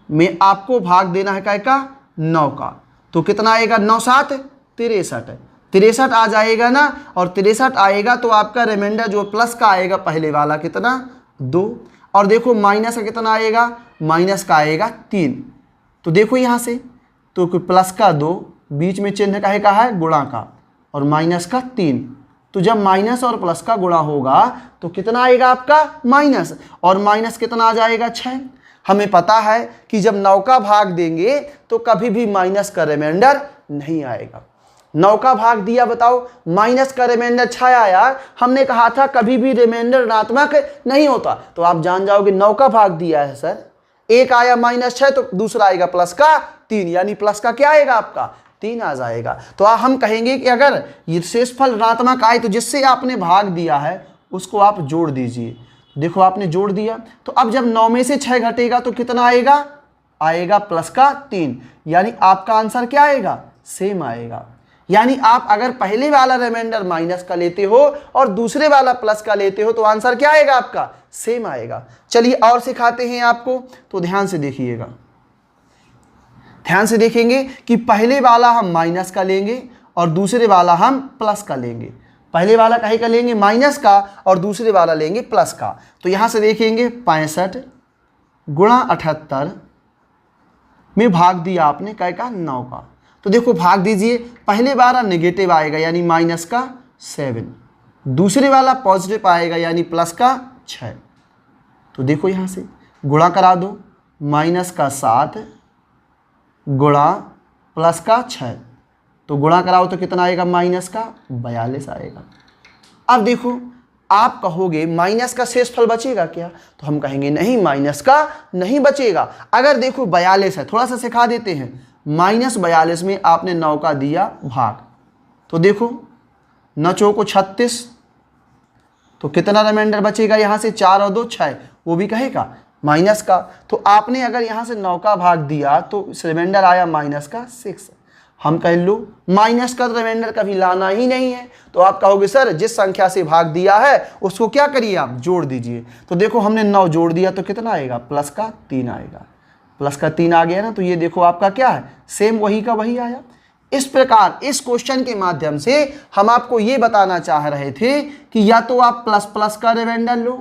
में आपको भाग देना है काय का, 9 का, तो कितना आएगा, 9 7 63, 63 आ जाएगा ना, और 63 आएगा तो आपका रिमाइंडर जो प्लस का आएगा पहले वाला कितना, 2, और देखो माइनस का कितना आएगा, माइनस का आएगा 3। तो देखो यहाँ से तो प्लस का 2, बीच में चिन्ह काहे का है, गुणा का, और माइनस का 3। तो जब माइनस और प्लस का गुणा होगा तो कितना आएगा आपका, माइनस, और माइनस कितना आ जाएगा, 6। हमें पता है कि जब 9 का भाग देंगे तो कभी भी माइनस का रिमाइंडर नहीं आएगा। 9 का भाग दिया, बताओ माइनस का रिमाइंडर 6 आया, हमने कहा था कभी भी रिमाइंडर ऋणात्मक नहीं होता, तो आप जान जाओगे 9 का भाग दिया है सर, एक आया -6 तो दूसरा आएगा प्लस का 3, यानी प्लस का क्या आएगा आपका, 3 आ जाएगा। तो हम कहेंगे कि अगर ये शेषफल ऋणात्मक आए तो जिससे आपने भाग दिया है उसको आप जोड़ दीजिए। देखो आपने जोड़ दिया, तो अब जब 9 में से 6 घटेगा तो कितना आएगा, आएगा प्लस का 3, यानी आपका आंसर क्या आएगा, सेम आएगा। यानी आप अगर पहले वाला रिमाइंडर माइनस का लेते हो और दूसरे वाला प्लस का लेते हो तो आंसर क्या आएगा आपका, सेम आएगा। चलिए और सिखाते हैं आपको, तो ध्यान से देखिएगा, ध्यान से देखेंगे कि पहले वाला हम माइनस का लेंगे और दूसरे वाला हम प्लस का लेंगे। पहले वाला काहे का लेंगे, माइनस का, और दूसरे वाला लेंगे प्लस का। तो यहाँ से देखेंगे 65 गुणा 78 में भाग दिया आपने काहे का, 9 का। तो देखो भाग दीजिए, पहले वाला नेगेटिव आएगा यानी माइनस का 7, दूसरे वाला पॉजिटिव आएगा यानी प्लस का 6। तो देखो यहाँ से गुणा करा दो, माइनस का 7 गुणा प्लस का 6, तो गुणा कराओ तो कितना आएगा, माइनस का 42 आएगा। अब देखो आप कहोगे माइनस का शेषफल बचेगा क्या, तो हम कहेंगे नहीं, माइनस का नहीं बचेगा। अगर देखो 42 है, थोड़ा सा सिखा देते हैं, -42 में आपने 9 का दिया भाग, तो देखो 9 चौको 36, तो कितना रिमाइंडर बचेगा यहाँ से, 4 और 2 6, वो भी कहेगा माइनस का। तो आपने अगर यहाँ से 9 का भाग दिया तो रिमाइंडर आया माइनस का 6। हम कह लो माइनस का रिमाइंडर कभी लाना ही नहीं है, तो आप कहोगे सर जिस संख्या से भाग दिया है उसको क्या करिए, आप जोड़ दीजिए। तो देखो हमने 9 जोड़ दिया तो कितना आएगा, प्लस का 3 आएगा, प्लस का 3 आ गया ना, तो ये देखो आपका क्या है, सेम वही का वही आया। इस प्रकार इस क्वेश्चन के माध्यम से हम आपको ये बताना चाह रहे थे कि या तो आप प्लस प्लस का रिमाइंडर लो,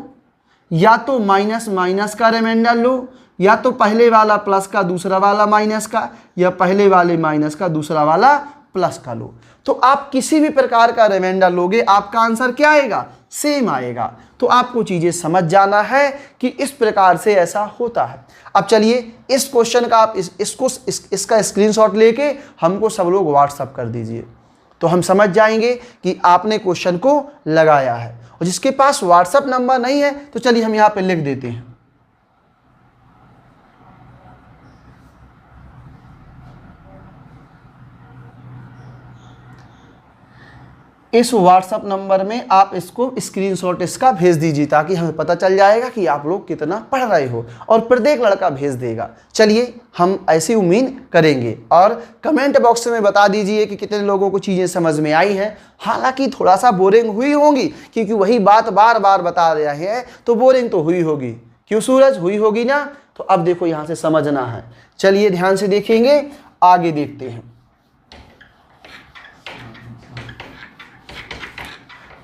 या तो माइनस माइनस का रिमाइंडर लो, या तो पहले वाला प्लस का दूसरा वाला माइनस का, या पहले वाले माइनस का दूसरा वाला प्लस का लो। तो आप किसी भी प्रकार का रिमाइंडर लोगे आपका आंसर क्या आएगा, सेम आएगा। तो आपको चीज़ें समझ जाना है कि इस प्रकार से ऐसा होता है। अब चलिए इस क्वेश्चन का आप इसका स्क्रीनशॉट लेके हमको सब लोग व्हाट्सअप कर दीजिए, तो हम समझ जाएंगे कि आपने क्वेश्चन को लगाया है। और जिसके पास व्हाट्सअप नंबर नहीं है तो चलिए हम यहाँ पे लिख देते हैं, इस व्हाट्सअप नंबर में आप इसको स्क्रीनशॉट इसका भेज दीजिए, ताकि हमें पता चल जाएगा कि आप लोग कितना पढ़ रहे हो, और प्रत्येक लड़का भेज देगा। चलिए हम ऐसी उम्मीद करेंगे, और कमेंट बॉक्स में बता दीजिए कि कितने लोगों को चीज़ें समझ में आई हैं। हालांकि थोड़ा सा बोरिंग हुई होंगी, क्योंकि वही बात बार बार बता रहे हैं, तो बोरिंग तो हुई होगी, क्यों सूरज, हुई होगी ना। तो अब देखो यहाँ से समझना है, चलिए ध्यान से देखेंगे, आगे देखते हैं।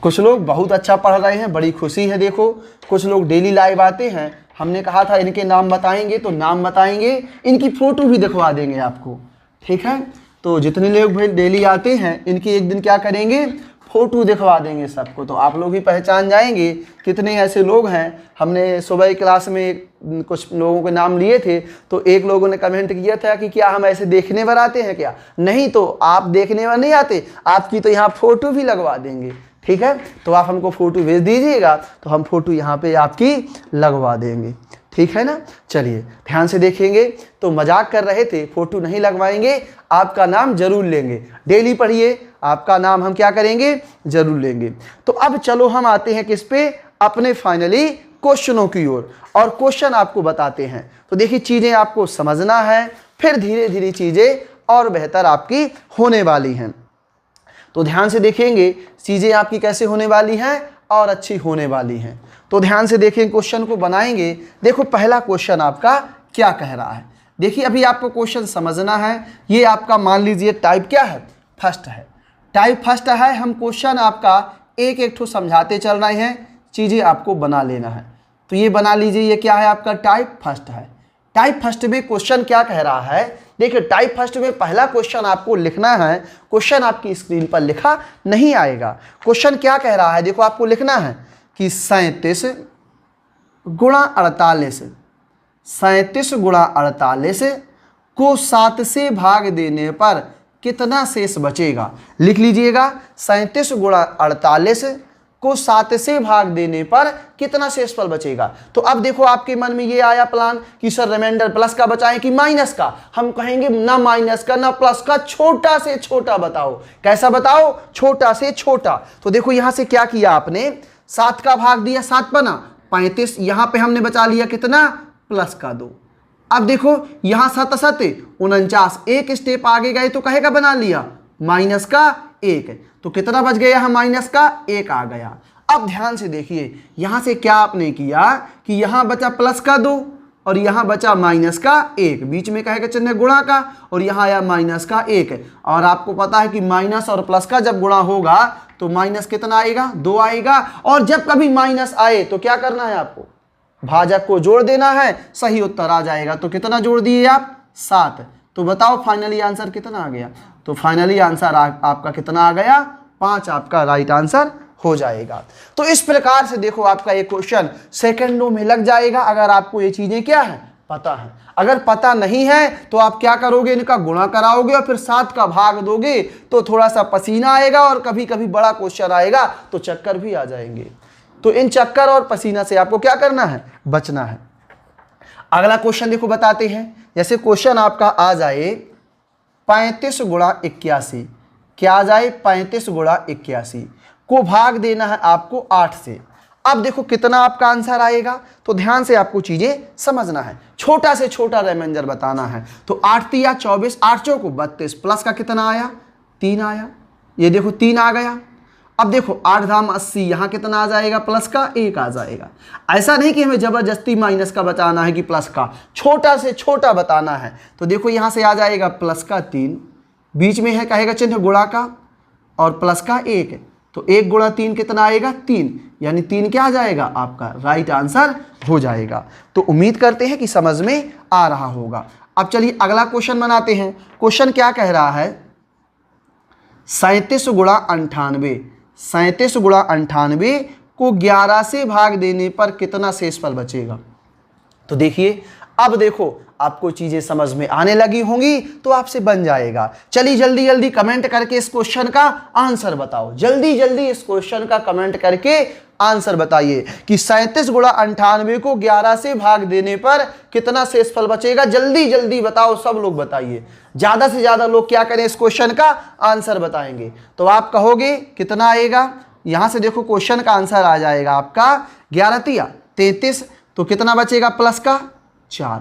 कुछ लोग बहुत अच्छा पढ़ रहे हैं, बड़ी खुशी है। देखो कुछ लोग डेली लाइव आते हैं, हमने कहा था इनके नाम बताएंगे, तो नाम बताएंगे, इनकी फ़ोटो भी दिखवा देंगे आपको, ठीक है। तो जितने लोग भाई डेली आते हैं इनकी एक दिन क्या करेंगे, फ़ोटो दिखवा देंगे सबको, तो आप लोग भी पहचान जाएंगे कितने ऐसे लोग हैं। हमने सुबह क्लास में कुछ लोगों के नाम लिए थे, तो एक लोगों ने कमेंट किया था कि क्या हम ऐसे देखने पर आते हैं क्या, नहीं, तो आप देखने पर नहीं आते, आपकी तो यहाँ फ़ोटो भी लगवा देंगे, ठीक है। तो आप हमको फ़ोटो भेज दीजिएगा, तो हम फ़ोटो यहाँ पे आपकी लगवा देंगे, ठीक है ना। चलिए ध्यान से देखेंगे, तो मजाक कर रहे थे, फ़ोटो नहीं लगवाएंगे, आपका नाम जरूर लेंगे। डेली पढ़िए, आपका नाम हम क्या करेंगे, जरूर लेंगे। तो अब चलो हम आते हैं किस पे, अपने फाइनली क्वेश्चनों की ओर, और क्वेश्चन आपको बताते हैं। तो देखिए चीज़ें आपको समझना है, फिर धीरे धीरे चीज़ें और बेहतर आपकी होने वाली हैं। तो ध्यान से देखेंगे चीज़ें आपकी कैसे होने वाली हैं और अच्छी होने वाली हैं। तो ध्यान से देखें, क्वेश्चन को बनाएंगे। देखो पहला क्वेश्चन आपका क्या कह रहा है, देखिए अभी आपको क्वेश्चन समझना है। ये आपका मान लीजिए टाइप क्या है, फर्स्ट है, टाइप फर्स्ट है। हम क्वेश्चन आपका एक एक ठो समझाते चल रहे हैं, चीज़ें आपको बना लेना है। तो ये बना लीजिए, ये क्या है आपका टाइप फर्स्ट है। टाइप फर्स्ट में क्वेश्चन क्या कह रहा है, देखिए टाइप फर्स्ट में पहला क्वेश्चन आपको लिखना है। क्वेश्चन आपकी स्क्रीन पर लिखा नहीं आएगा। क्वेश्चन क्या कह रहा है, देखो आपको लिखना है कि 37 गुणा 48, 37 गुणा 48 को 7 से भाग देने पर कितना शेष बचेगा। लिख लीजिएगा, 37 गुणा 48 को 7 से भाग देने पर कितना शेषफल बचेगा। तो अब देखो आपके मन में ये आया प्लान कि सर रिमाइंडर प्लस का बचाएं कि माइनस का। हम कहेंगे ना माइनस का ना प्लस का, छोटा से छोटा बताओ। कैसा बताओ, छोटा से छोटा। तो देखो यहां से क्या किया आपने, 7 का भाग दिया, 7 बना 35, यहां पे हमने बचा लिया कितना, प्लस का 2। अब देखो यहां 7 7 49, एक स्टेप आगे गए तो कहेगा बना लिया माइनस का 1, तो कितना बच गया, हम माइनस का 1 आ गया। अब ध्यान से देखिए यहां से क्या आपने किया कि यहां बचा प्लस का 2 और यहां बचा माइनस का 1, बीच में कहेगा चिन्ह गुणा का, और यहां आया माइनस का 1। और आपको पता है कि माइनस और प्लस का जब गुणा होगा तो माइनस कितना आएगा, 2 आएगा। और जब कभी माइनस आए तो क्या करना है आपको, भाजक को जोड़ देना है, सही उत्तर आ जाएगा। तो कितना जोड़ दिए आप, 7। तो बताओ फाइनली आंसर कितना आ गया। तो फाइनली आंसर आपका कितना आ गया, 5 आपका राइट आंसर हो जाएगा। तो इस प्रकार से देखो आपका ये क्वेश्चन सेकंडों में लग जाएगा अगर आपको ये चीजें क्या है पता है। अगर पता नहीं है तो आप क्या करोगे, इनका गुणा कराओगे और फिर 7 का भाग दोगे तो थोड़ा सा पसीना आएगा और कभी कभी बड़ा क्वेश्चन आएगा तो चक्कर भी आ जाएंगे। तो इन चक्कर और पसीना से आपको क्या करना है, बचना है। अगला क्वेश्चन देखो बताते हैं। जैसे क्वेश्चन आपका आ जाए 35 गुणा 81, क्या आ जाए 35 गुणा 81 को भाग देना है आपको 8 से। अब देखो कितना आपका आंसर आएगा, तो ध्यान से आपको चीजें समझना है। छोटा से छोटा रिमाइंडर बताना है। तो 8 तिया 24, 8 चौको 32, प्लस का कितना आया 3 आया, ये देखो 3 आ गया। अब देखो 8 धाम 80, यहाँ कितना आ जाएगा, प्लस का 1 आ जाएगा। ऐसा नहीं कि हमें जबरदस्ती माइनस का बताना है कि प्लस का, छोटा से छोटा बताना है। तो देखो यहाँ से आ जाएगा प्लस का 3, बीच में है कहेगा चिन्ह गुणा का और प्लस का 1, तो 1 गुणा 3 कितना आएगा 3, यानी 3 क्या आ जाएगा आपका राइट आंसर हो जाएगा। तो उम्मीद करते हैं कि समझ में आ रहा होगा। अब चलिए अगला क्वेश्चन बनाते हैं। क्वेश्चन क्या कह रहा है, 37 गुणा 98, 37 गुणा 98 को 11 से भाग देने पर कितना शेषफल बचेगा। तो देखिए अब देखो आपको चीजें समझ में आने लगी होंगी तो आपसे बन जाएगा। चलिए जल्दी जल्दी कमेंट करके इस क्वेश्चन का आंसर बताओ, जल्दी जल्दी इस क्वेश्चन का कमेंट करके आंसर बताइए कि 37 गुणा 98 को 11 से भाग देने पर कितना शेषफल बचेगा। जल्दी जल्दी बताओ, सब लोग बताइए, ज्यादा से ज्यादा लोग क्या करें इस क्वेश्चन का आंसर बताएंगे। तो आप कहोगे कितना आएगा, यहां से देखो क्वेश्चन का आंसर आ जाएगा आपका 11 तिया 33, तो कितना बचेगा प्लस का 4,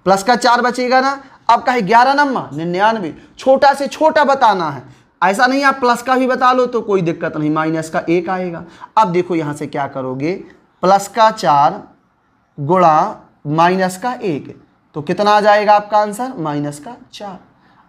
प्लस का 4 बचेगा ना। अब कहे 11 नम्मा 99, छोटा से छोटा बताना है। ऐसा नहीं आप प्लस का भी बता लो तो कोई दिक्कत नहीं, माइनस का 1 आएगा। अब देखो यहां से क्या करोगे, प्लस का 4 गुणा माइनस का 1, तो कितना आ जाएगा आपका आंसर माइनस का 4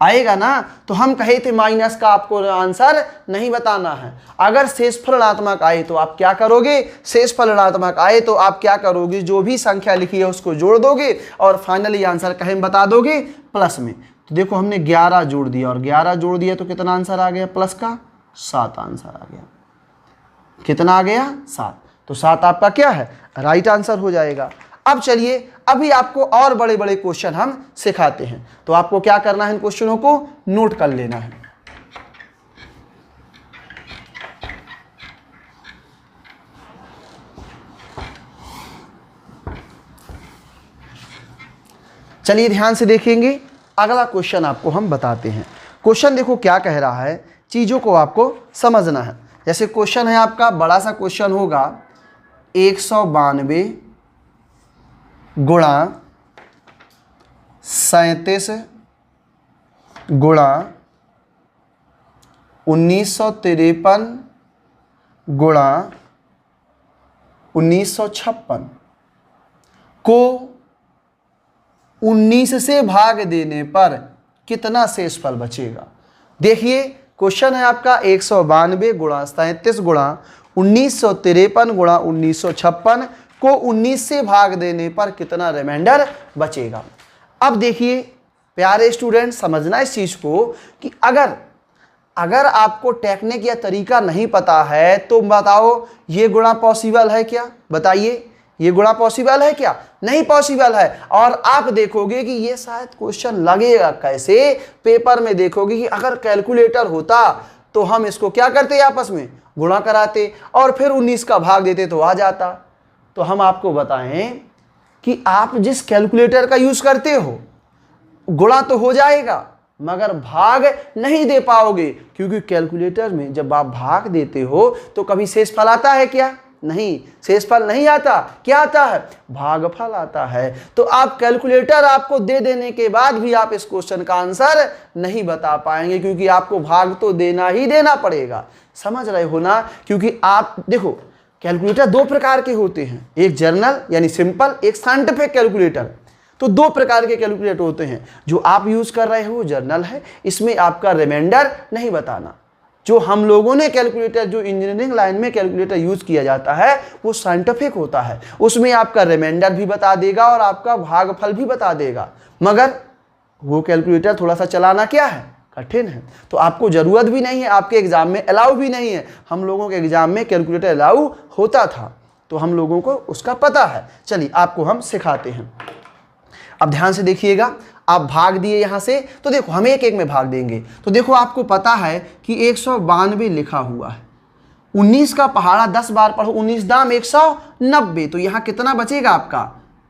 आएगा ना। तो हम कहे थे माइनस का आपको आंसर नहीं बताना है। अगर शेषफल ऋणात्मक आए तो आप क्या करोगे, शेषफल ऋणात्मक आए तो आप क्या करोगे, जो भी संख्या लिखी है उसको जोड़ दोगे और फाइनली आंसर कहे बता दोगे प्लस में। तो देखो हमने 11 जोड़ दिया और 11 जोड़ दिया तो कितना आंसर आ गया, प्लस का 7 आंसर आ गया। कितना आ गया 7, तो 7 आपका क्या है राइट आंसर हो जाएगा। अब चलिए अभी आपको और बड़े बड़े क्वेश्चन हम सिखाते हैं। तो आपको क्या करना है, इन क्वेश्चनों को नोट कर लेना है। चलिए ध्यान से देखेंगे, अगला क्वेश्चन आपको हम बताते हैं। क्वेश्चन देखो क्या कह रहा है, चीजों को आपको समझना है। जैसे क्वेश्चन है आपका, बड़ा सा क्वेश्चन होगा 192 गुणा 37 गुणा 1953 गुणा 1956 को 19 से भाग देने पर कितना शेषफल बचेगा। देखिए क्वेश्चन है आपका 192 गुणा 37 गुणा 1953 गुणा 1956 को 19 से भाग देने पर कितना रिमाइंडर बचेगा। अब देखिए प्यारे स्टूडेंट, समझना इस चीज को कि अगर आपको टेक्निक या तरीका नहीं पता है तो बताओ ये गुणा पॉसिबल है क्या, बताइए ये गुणा पॉसिबल है क्या, नहीं पॉसिबल है। और आप देखोगे कि ये शायद क्वेश्चन लगेगा कैसे, पेपर में देखोगे कि अगर कैलकुलेटर होता तो हम इसको क्या करते, आपस में गुणा कराते और फिर 19 का भाग देते तो आ जाता। तो हम आपको बताएं कि आप जिस कैलकुलेटर का यूज करते हो गुणा तो हो जाएगा मगर भाग नहीं दे पाओगे, क्योंकि कैलकुलेटर में जब आप भाग देते हो तो कभी शेषफल आता है क्या, नहीं, शेषफल नहीं आता, क्या आता है भागफल आता है। तो आप कैलकुलेटर आपको दे देने के बाद भी आप इस क्वेश्चन का आंसर नहीं बता पाएंगे, क्योंकि आपको भाग तो देना ही देना पड़ेगा। समझ रहे हो ना, क्योंकि आप देखो कैलकुलेटर 2 प्रकार के होते हैं, एक जर्नल यानी सिंपल, एक साइंटिफिक कैलकुलेटर। तो 2 प्रकार के कैलकुलेटर होते हैं। जो आप यूज कर रहे हो जर्नल है, इसमें आपका रिमाइंडर नहीं बताना। जो हम लोगों ने कैलकुलेटर, जो इंजीनियरिंग लाइन में कैलकुलेटर यूज किया जाता है वो साइंटिफिक होता है, उसमें आपका रिमाइंडर भी बता देगा और आपका भागफल भी बता देगा। मगर वो कैलकुलेटर थोड़ा सा चलाना क्या है कठिन है। तो आपको ज़रूरत भी नहीं है, आपके एग्ज़ाम में अलाउ भी नहीं है। हम लोगों के एग्ज़ाम में कैलकुलेटर अलाउ होता था, तो हम लोगों को उसका पता है। चलिए आपको हम सिखाते हैं। अब ध्यान से देखिएगा, आप भाग दिए यहाँ से, तो देखो हम एक एक में भाग देंगे। तो देखो आपको पता है कि 192 लिखा हुआ है, 19 का पहाड़ा 10 बार पढ़ो, 19 दाम 190, तो यहाँ कितना बचेगा आपका,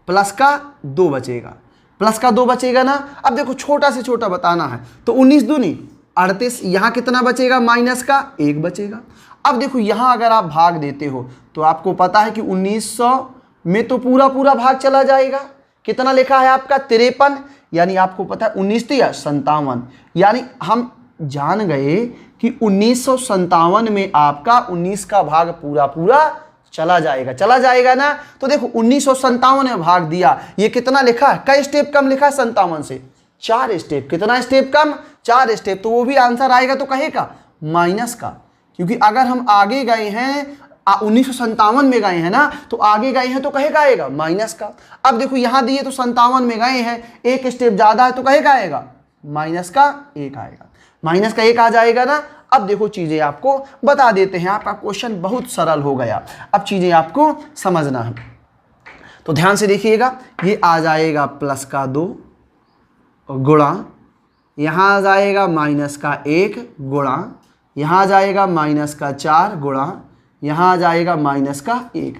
प्लस का 2 बचेगा, प्लस का 2 बचेगा ना। अब देखो छोटा से छोटा बताना है, तो 19 दूनी 38, यहाँ कितना बचेगा, माइनस का 1 बचेगा। अब देखो यहाँ अगर आप भाग देते हो तो आपको पता है कि 1900 में तो पूरा पूरा भाग चला जाएगा। कितना लिखा है आपका, 53, यानी आपको पता है 19 या 57, यानी हम जान गए कि 1957 में आपका 19 का भाग पूरा पूरा चला जाएगा, चला जाएगा ना। तो देखो 1957 में भाग दिया, ये कितना लिखा है, कई स्टेप कम लिखा है 57 से, 4 स्टेप। कितना स्टेप कम, 4 स्टेप। तो वो भी आंसर आएगा तो कहेगा माइनस का, क्योंकि अगर हम आगे गए हैं 1957 में गए हैं ना, तो आगे गए हैं तो कहेगा आएगा माइनस का। अब देखो यहाँ दिए तो 57 में गए हैं, एक स्टेप ज़्यादा है तो कहेगा आएगा माइनस का 1 आएगा, माइनस का 1 आ जाएगा ना। अब देखो चीज़ें आपको बता देते हैं, आपका क्वेश्चन बहुत सरल हो गया। अब चीज़ें आपको समझना है, तो ध्यान से देखिएगा। ये आ जाएगा प्लस का 2 गुणा, यहाँ आ जाएगा माइनस का 1 गुणा, यहाँ आ जाएगा माइनस का 4 गुणा, यहाँ आ जाएगा माइनस का 1।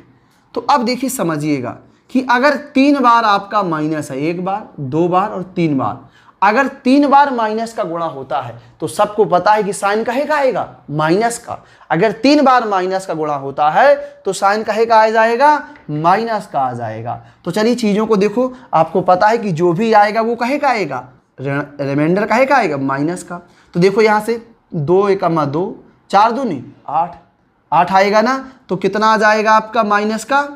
तो अब देखिए समझिएगा कि अगर 3 बार आपका माइनस है, 1 बार 2 बार और 3 बार, अगर 3 बार माइनस का गुणा होता है तो सबको पता है कि साइन कहेगा आएगा माइनस का। अगर 3 बार माइनस का गुणा होता है तो साइन कहेगा आ जाएगा माइनस का आ जाएगा। तो चलिए चीज़ों को देखो, आपको पता है कि जो भी आएगा वो कहेगा आएगा, रिमाइंडर कहेगा आएगा माइनस का। तो देखो यहाँ से 2 एकमा 2, 4 दूनी 8, 8 आएगा ना। तो कितना आ जाएगा आपका, माइनस का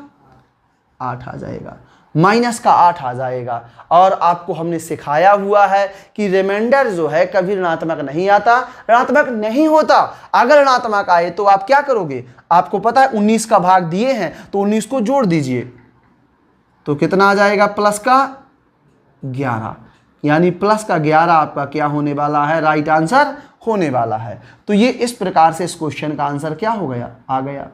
8 आ जाएगा, माइनस का 8 आ जाएगा। और आपको हमने सिखाया हुआ है कि रिमाइंडर जो है कभी ऋणात्मक नहीं आता, ऋणात्मक नहीं होता। अगर ऋणात्मक आए तो आप क्या करोगे, आपको पता है 19 का भाग दिए हैं तो 19 को जोड़ दीजिए, तो कितना आ जाएगा, प्लस का 11, यानी प्लस का 11 आपका क्या होने वाला है, राइट आंसर होने वाला है। तो ये इस प्रकार से इस क्वेश्चन का आंसर क्या हो गया, आ गया।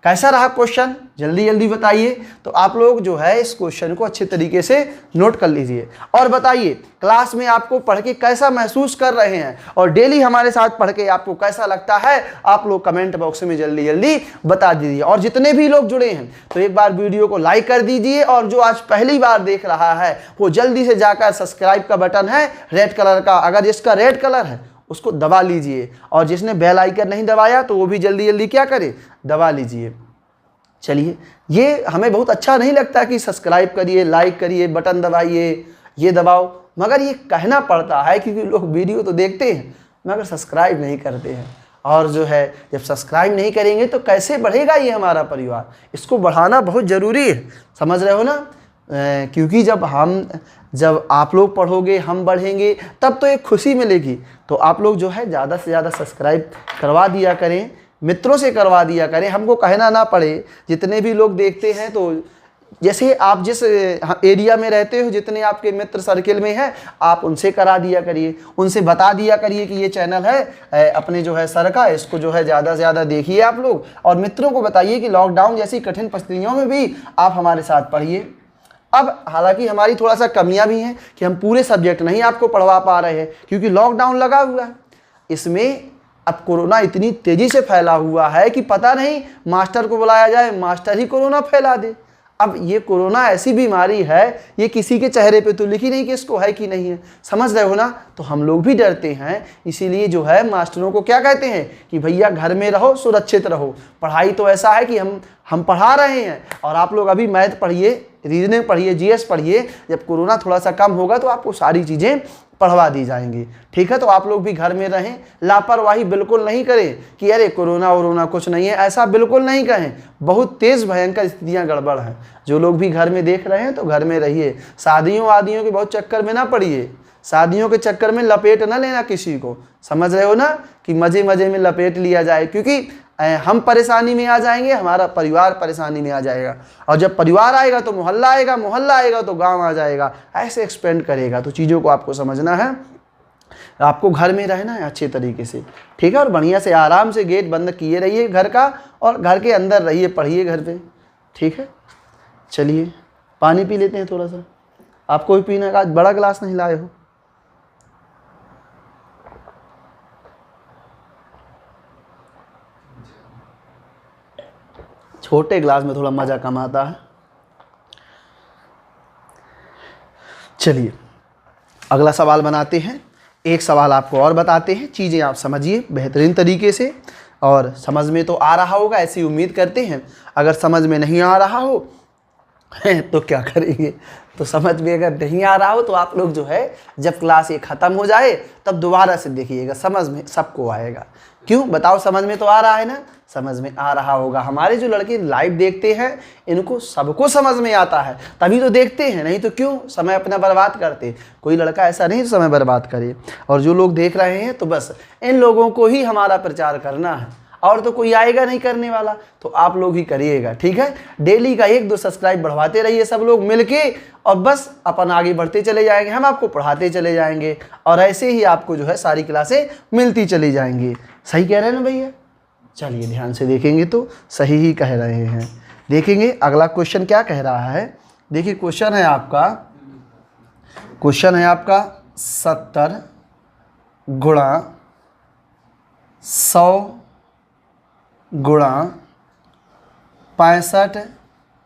कैसा रहा क्वेश्चन, जल्दी जल्दी बताइए। तो आप लोग जो है इस क्वेश्चन को अच्छे तरीके से नोट कर लीजिए और बताइए क्लास में आपको पढ़ के कैसा महसूस कर रहे हैं, और डेली हमारे साथ पढ़ के आपको कैसा लगता है, आप लोग कमेंट बॉक्स में जल्दी जल्दी बता दीजिए। और जितने भी लोग जुड़े हैं तो एक बार वीडियो को लाइक कर दीजिए, और जो आज पहली बार देख रहा है वो जल्दी से जाकर सब्सक्राइब का बटन है रेड कलर का, अगर जिसका रेड कलर है उसको दबा लीजिए, और जिसने बेल आइकन नहीं दबाया तो वो भी जल्दी जल्दी क्या करे, दबा लीजिए। चलिए, ये हमें बहुत अच्छा नहीं लगता कि सब्सक्राइब करिए, लाइक करिए, बटन दबाइए, ये दबाओ, मगर ये कहना पड़ता है क्योंकि लोग वीडियो तो देखते हैं मगर सब्सक्राइब नहीं करते हैं। और जो है जब सब्सक्राइब नहीं करेंगे तो कैसे बढ़ेगा ये हमारा परिवार, इसको बढ़ाना बहुत ज़रूरी है, समझ रहे हो ना। क्योंकि जब आप लोग पढ़ोगे, हम बढ़ेंगे, तब तो एक खुशी मिलेगी। तो आप लोग जो है ज़्यादा से ज़्यादा सब्सक्राइब करवा दिया करें, मित्रों से करवा दिया करें, हमको कहना ना पड़े। जितने भी लोग देखते हैं, तो जैसे आप जिस एरिया में रहते हो, जितने आपके मित्र सर्किल में हैं, आप उनसे करा दिया करिए, उनसे बता दिया करिए कि ये चैनल है अपने जो है सर का, इसको जो है ज़्यादा से ज़्यादा देखिए आप लोग। और मित्रों को बताइए कि लॉकडाउन जैसी कठिन परिस्थितियों में भी आप हमारे साथ पढ़िए। अब हालांकि हमारी थोड़ा सा कमियां भी हैं कि हम पूरे सब्जेक्ट नहीं आपको पढ़वा पा रहे हैं क्योंकि लॉकडाउन लगा हुआ है। इसमें अब कोरोना इतनी तेज़ी से फैला हुआ है कि पता नहीं मास्टर को बुलाया जाए, मास्टर ही कोरोना फैला दे। अब ये कोरोना ऐसी बीमारी है, ये किसी के चेहरे पे तो लिखी नहीं कि इसको है कि नहीं है, समझ रहे हो ना। तो हम लोग भी डरते हैं, इसीलिए जो है मास्टरों को क्या कहते हैं कि भैया घर में रहो, सुरक्षित रहो। पढ़ाई तो ऐसा है कि हम पढ़ा रहे हैं, और आप लोग अभी मैथ पढ़िए, रीजनिंग पढ़िए, जीएस पढ़िए। जब कोरोना थोड़ा सा कम होगा तो आपको सारी चीज़ें पढ़वा दी जाएंगी, ठीक है। तो आप लोग भी घर में रहें, लापरवाही बिल्कुल नहीं करें कि अरे कोरोना वोरोना कुछ नहीं है, ऐसा बिल्कुल नहीं कहें। बहुत तेज़ भयंकर स्थितियां गड़बड़ हैं। जो लोग भी घर में देख रहे हैं तो घर में रहिए, शादियों आदियों के बहुत चक्कर में ना पड़िए, शादियों के चक्कर में लपेट ना लेना किसी को, समझ रहे हो ना, कि मज़े मज़े में लपेट लिया जाए, क्योंकि हम परेशानी में आ जाएंगे, हमारा परिवार परेशानी में आ जाएगा, और जब परिवार आएगा तो मोहल्ला आएगा, मोहल्ला आएगा तो गांव आ जाएगा, ऐसे एक्सपेंड करेगा। तो चीज़ों को आपको समझना है। आपको घर में रहना है अच्छे तरीके से, ठीक है, और बढ़िया से आराम से गेट बंद किए रहिए घर का, और घर के अंदर रहिए, पढ़िए घर पे, ठीक है। चलिए पानी पी लेते हैं थोड़ा सा, आपको भी पीना का, आज बड़ा गिलास नहीं लाए हो। छोटे गिलास में थोड़ा मज़ा कम आता है। चलिए अगला सवाल बनाते हैं। एक सवाल आपको और बताते हैं, चीज़ें आप समझिए बेहतरीन तरीके से, और समझ में तो आ रहा होगा ऐसी उम्मीद करते हैं। अगर समझ में नहीं आ रहा हो तो क्या करेंगे, तो समझ में अगर नहीं आ रहा हो तो आप लोग जो है जब क्लास ये ख़त्म हो जाए तब दोबारा से देखिएगा, समझ में सबको आएगा। क्यों बताओ, समझ में तो आ रहा है ना, समझ में आ रहा होगा। हमारे जो लड़के लाइव देखते हैं इनको सबको समझ में आता है, तभी तो देखते हैं, नहीं तो क्यों समय अपना बर्बाद करते। कोई लड़का ऐसा नहीं समय बर्बाद करे। और जो लोग देख रहे हैं तो बस इन लोगों को ही हमारा प्रचार करना है, और तो कोई आएगा नहीं करने वाला, तो आप लोग ही करिएगा, ठीक है। डेली का 1-2 सब्सक्राइब बढ़वाते रहिए सब लोग मिलके, और बस अपन आगे बढ़ते चले जाएंगे, हम आपको पढ़ाते चले जाएंगे, और ऐसे ही आपको जो है सारी क्लासें मिलती चली जाएंगी। सही कह रहे हैं ना भैया? चलिए ध्यान से देखेंगे तो सही ही कह रहे हैं। देखेंगे अगला क्वेश्चन क्या कह रहा है। देखिए क्वेश्चन है आपका 70 गुणा 100 गुणा 65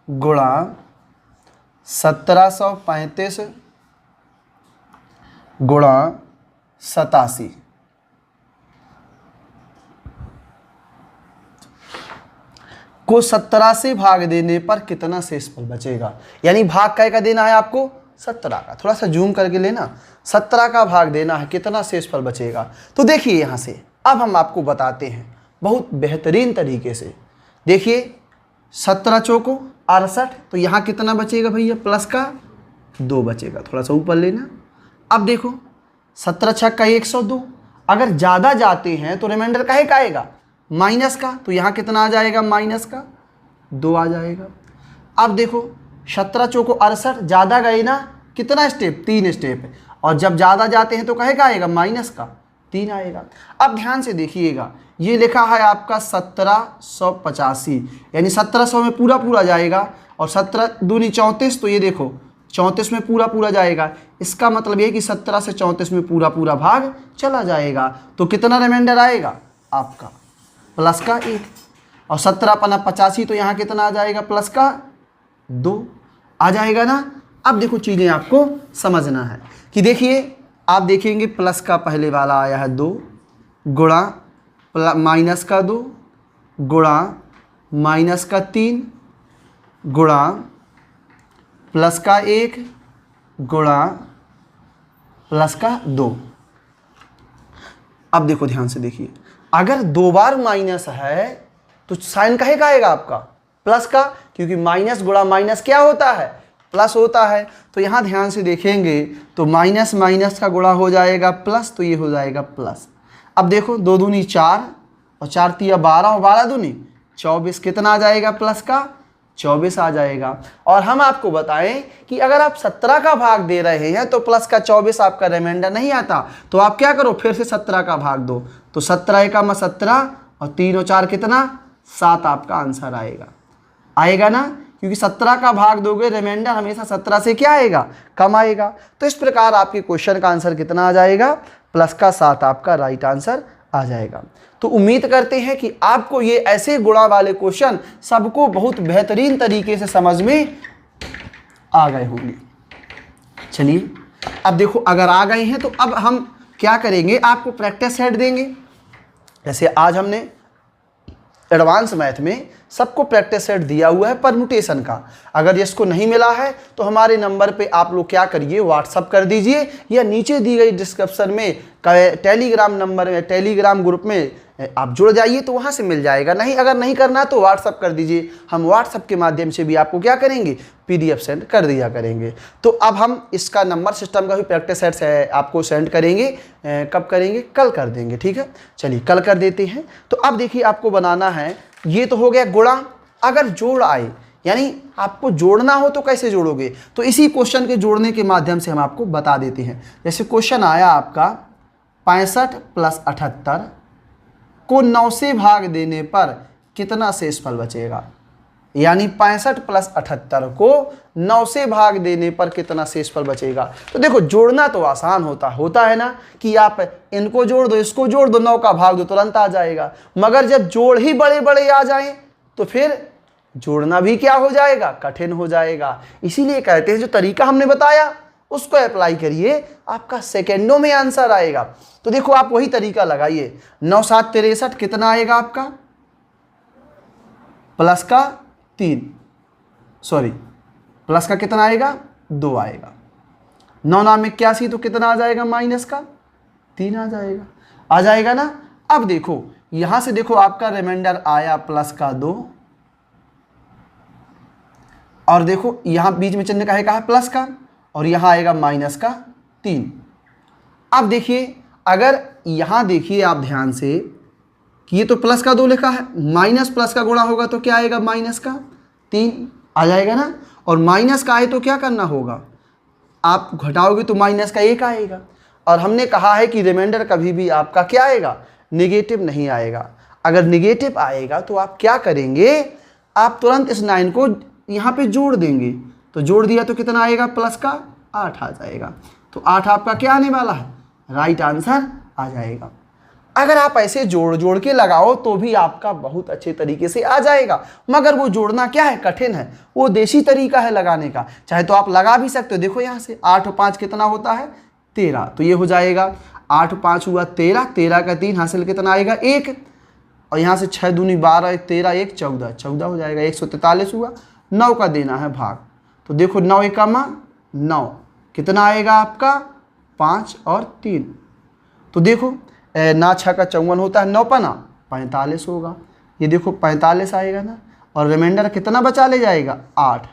गुणा 1735 गुणा 87 को 17 से भाग देने पर कितना शेषफल बचेगा। यानी भाग का देना है आपको 17 का, थोड़ा सा जूम करके लेना, 17 का भाग देना है, कितना शेषफल बचेगा। तो देखिए यहाँ से अब हम आपको बताते हैं बहुत बेहतरीन तरीके से। देखिए 17 चौको 68, तो यहाँ कितना बचेगा भैया, प्लस का 2 बचेगा, थोड़ा सा ऊपर लेना। अब देखो 17 छक्का 102, अगर ज़्यादा जाते हैं तो रिमाइंडर काहे का आएगा, माइनस का, तो यहाँ कितना आ जाएगा, माइनस का 2 आ जाएगा। अब देखो 17 चौको 68, ज़्यादा गए ना, कितना स्टेप, 3 स्टेप, और जब ज़्यादा जाते हैं तो कहे का आएगा, माइनस का 3 आएगा। अब ध्यान से देखिएगा, ये लिखा है आपका 1785, यानी 1700 में पूरा जाएगा, और 17 दूनी 34, तो ये देखो 34 में पूरा जाएगा। इसका मतलब ये कि 17 से 34 में पूरा भाग चला जाएगा। तो कितना रिमाइंडर आएगा आपका, प्लस का 1, और 17 पना 85, तो यहाँ कितना आ जाएगा, प्लस का 2 आ जाएगा ना। अब देखो चीज़ें आपको समझना है कि देखिए आप देखेंगे प्लस का पहले वाला आया है 2 गुणा माइनस का 2 गुणा माइनस का 3 गुणा प्लस का 1 गुणा प्लस का 2। अब देखो ध्यान से देखिए, अगर 2 बार माइनस है तो साइन काहे का आएगा आपका, प्लस का, क्योंकि माइनस गुणा माइनस क्या होता है, प्लस होता है। तो यहाँ ध्यान से देखेंगे तो माइनस माइनस का गुणा हो जाएगा प्लस, तो ये हो जाएगा प्लस। अब देखो 2 दूनी 4 और 4 तिया 12 और 12 दूनी 24, कितना आ जाएगा, प्लस का 24 आ जाएगा। और हम आपको बताएं कि अगर आप 17 का भाग दे रहे हैं तो प्लस का 24 आपका रिमाइंडर नहीं आता, तो आप क्या करो, फिर से 17 का भाग दो, तो 17 का 17 और 3 और 4 कितना, 7 आपका आंसर आएगा ना, क्योंकि 17 का भाग दोगे रिमाइंडर हमेशा 17 से क्या आएगा, कम आएगा। तो इस प्रकार आपके क्वेश्चन का आंसर कितना आ जाएगा, प्लस का 7 आपका राइट आंसर आ जाएगा। तो उम्मीद करते हैं कि आपको ये ऐसे गुणा वाले क्वेश्चन सबको बहुत बेहतरीन तरीके से समझ में आ गए होंगे। चलिए अब देखो, अगर आ गए हैं तो अब हम क्या करेंगे, आपको प्रैक्टिस सेट देंगे। जैसे आज हमने एडवांस मैथ में सबको प्रैक्टिस सेट दिया हुआ है परमुटेशन का। अगर जिसको नहीं मिला है तो हमारे नंबर पे आप लोग क्या करिए, व्हाट्सअप कर दीजिए, या नीचे दी गई डिस्क्रिप्शन में टेलीग्राम नंबर में, टेलीग्राम ग्रुप में आप जुड़ जाइए, तो वहाँ से मिल जाएगा। नहीं, अगर नहीं करना तो व्हाट्सअप कर दीजिए, हम व्हाट्सअप के माध्यम से भी आपको क्या करेंगे, PDF सेंड कर दिया करेंगे। तो अब हम इसका नंबर सिस्टम का भी प्रैक्टिस सेट है आपको सेंड करेंगे। कब करेंगे, कल कर देंगे, ठीक है। चलिए कल कर देते हैं। तो अब देखिए आपको बनाना है, ये तो हो गया गुणा। अगर जोड़ आए, यानी आपको जोड़ना हो तो कैसे जोड़ोगे, तो इसी क्वेश्चन के जोड़ने के माध्यम से हम आपको बता देते हैं। जैसे क्वेश्चन आया आपका 65 + 78 को 9 से भाग देने पर कितना शेषफल बचेगा। यानी 65 + 78 को 9 से भाग देने पर कितना शेषफल बचेगा। तो देखो जोड़ना तो आसान होता है ना कि आप इनको जोड़ दो, इसको जोड़ दो, 9 का भाग दो, तुरंत आ जाएगा। मगर जब जोड़ ही बड़े बड़े आ जाएं तो फिर जोड़ना भी क्या हो जाएगा, कठिन हो जाएगा। इसीलिए कहते हैं जो तरीका हमने बताया उसको अप्लाई करिए, आपका सेकेंडों में आंसर आएगा। तो देखो आप वही तरीका लगाइए। 9 7 63 कितना आएगा आपका, प्लस का 3, सॉरी प्लस का कितना आएगा, 2 आएगा। 9 9 81 तो कितना आ जाएगा, माइनस का 3 आ जाएगा ना। अब देखो यहां से देखो आपका रिमाइंडर आया प्लस का 2, और देखो यहां बीच में चिन्ह का है प्लस का, और यहां आएगा माइनस का 3। अब देखिए अगर यहां देखिए आप ध्यान से कि ये तो प्लस का 2 लिखा है, माइनस प्लस का गुणा होगा तो क्या आएगा, माइनस का 3 आ जाएगा ना। और माइनस का आए तो क्या करना होगा, आप घटाओगे तो माइनस का 1 आएगा। और हमने कहा है कि रिमाइंडर कभी भी आपका क्या आएगा, नेगेटिव नहीं आएगा। अगर नेगेटिव आएगा तो आप क्या करेंगे, आप तुरंत इस 9 को यहाँ पे जोड़ देंगे। तो जोड़ दिया तो कितना आएगा, प्लस का 8 आ जाएगा। तो 8 आपका क्या आने वाला है, राइट आंसर आ जाएगा। अगर आप ऐसे जोड़ जोड़ के लगाओ तो भी आपका बहुत अच्छे तरीके से आ जाएगा, मगर वो जोड़ना क्या है, कठिन है। वो देसी तरीका है लगाने का। चाहे तो आप लगा भी सकते हो, देखो यहाँ से 8 और 5 कितना होता है, 13। तो ये हो जाएगा 8 और 5 हुआ 13, 13 का 3 हासिल कितना आएगा, 1। और यहाँ से 6 दूनी 12, 13 1 14, 14 हो जाएगा, 143 हुआ। 9 का देना है भाग, तो देखो 9 1 9 कितना आएगा आपका, 5 और 3। तो देखो ना 6 का 54 होता है, 9 पना 45 होगा। ये देखो 45 आएगा ना, और रिमाइंडर कितना बचा ले जाएगा, 8।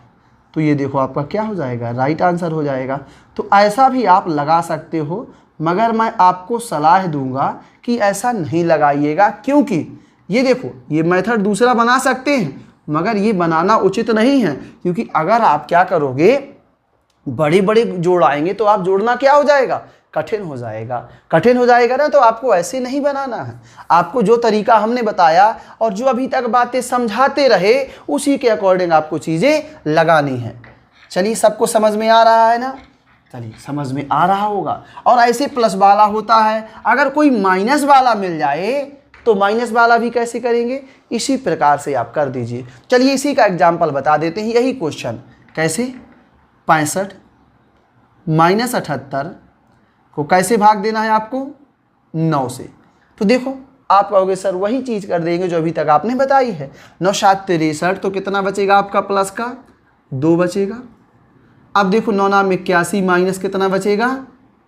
तो ये देखो आपका क्या हो जाएगा, राइट आंसर हो जाएगा। तो ऐसा भी आप लगा सकते हो, मगर मैं आपको सलाह दूंगा कि ऐसा नहीं लगाइएगा, क्योंकि ये देखो ये मेथड दूसरा बना सकते हैं मगर ये बनाना उचित नहीं है। क्योंकि अगर आप क्या करोगे, बड़े बड़े जोड़ आएंगे तो आप जोड़ना क्या हो जाएगा, कठिन हो जाएगा। कठिन हो जाएगा ना, तो आपको ऐसे नहीं बनाना है। आपको जो तरीका हमने बताया और जो अभी तक बातें समझाते रहे उसी के अकॉर्डिंग आपको चीज़ें लगानी है। चलिए सबको समझ में आ रहा है ना, चलिए समझ में आ रहा होगा। और ऐसे प्लस वाला होता है, अगर कोई माइनस वाला मिल जाए तो माइनस वाला भी कैसे करेंगे, इसी प्रकार से आप कर दीजिए। चलिए इसी का एग्जाम्पल बता देते हैं, यही क्वेश्चन कैसे, 65 - 78 को कैसे भाग देना है आपको, 9 से। तो देखो आप कहोगे सर वही चीज़ कर देंगे जो अभी तक आपने बताई है। 9 7 63 तो कितना बचेगा आपका, प्लस का 2 बचेगा। अब देखो 9 9 81 माइनस कितना बचेगा,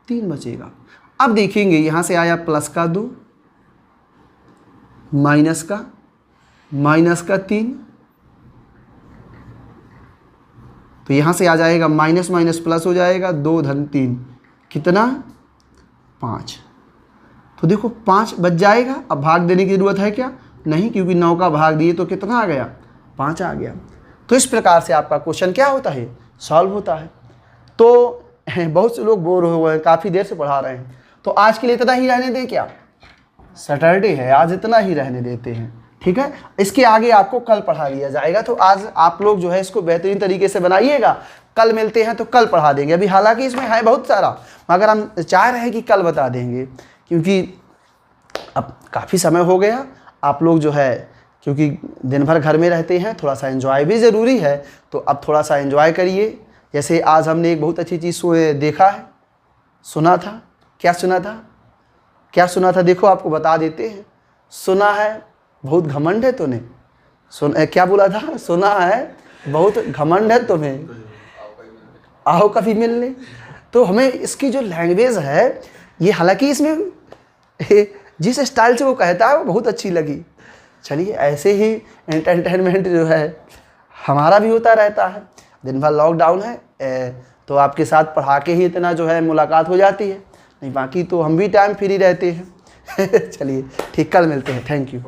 3 बचेगा। अब देखेंगे यहाँ से आया प्लस का 2, माइनस का 3, तो यहाँ से आ जाएगा माइनस माइनस प्लस हो जाएगा, 2 धन 3 कितना, 5। तो देखो 5 बच जाएगा। अब भाग देने की ज़रूरत है क्या, नहीं, क्योंकि 9 का भाग दिए तो कितना आ गया, 5 आ गया। तो इस प्रकार से आपका क्वेश्चन क्या होता है, सॉल्व होता है। तो बहुत से लोग बोर हो गए, काफ़ी देर से पढ़ा रहे हैं, तो आज के लिए इतना ही रहने दें क्या, सैटरडे है आज, इतना ही रहने देते हैं, ठीक है। इसके आगे आपको कल पढ़ा दिया जाएगा। तो आज आप लोग जो है इसको बेहतरीन तरीके से बनाइएगा, कल मिलते हैं तो कल पढ़ा देंगे। अभी हालांकि इसमें है बहुत सारा, मगर हम चाह रहे हैं कि कल बता देंगे, क्योंकि अब काफ़ी समय हो गया। आप लोग जो है क्योंकि दिन भर घर में रहते हैं, थोड़ा सा एंजॉय भी ज़रूरी है, तो अब थोड़ा सा एंजॉय करिए। जैसे आज हमने एक बहुत अच्छी चीज़ देखा है, सुना था। क्या सुना था देखो आपको बता देते हैं। सुना है बहुत घमंड है तूने, क्या बोला था, सुना है बहुत घमंड है तुम्हें, आओ कभी मिलने। तो हमें इसकी जो लैंग्वेज है ये, हालांकि इसमें जिस स्टाइल से वो कहता है वो बहुत अच्छी लगी। चलिए ऐसे ही एंटरटेनमेंट जो है हमारा भी होता रहता है। दिन भर लॉकडाउन है तो आपके साथ पढ़ा के ही इतना जो है मुलाकात हो जाती है, नहीं बाकी तो हम भी टाइम फ्री रहते हैं। चलिए ठीक, कल मिलते हैं, थैंक यू।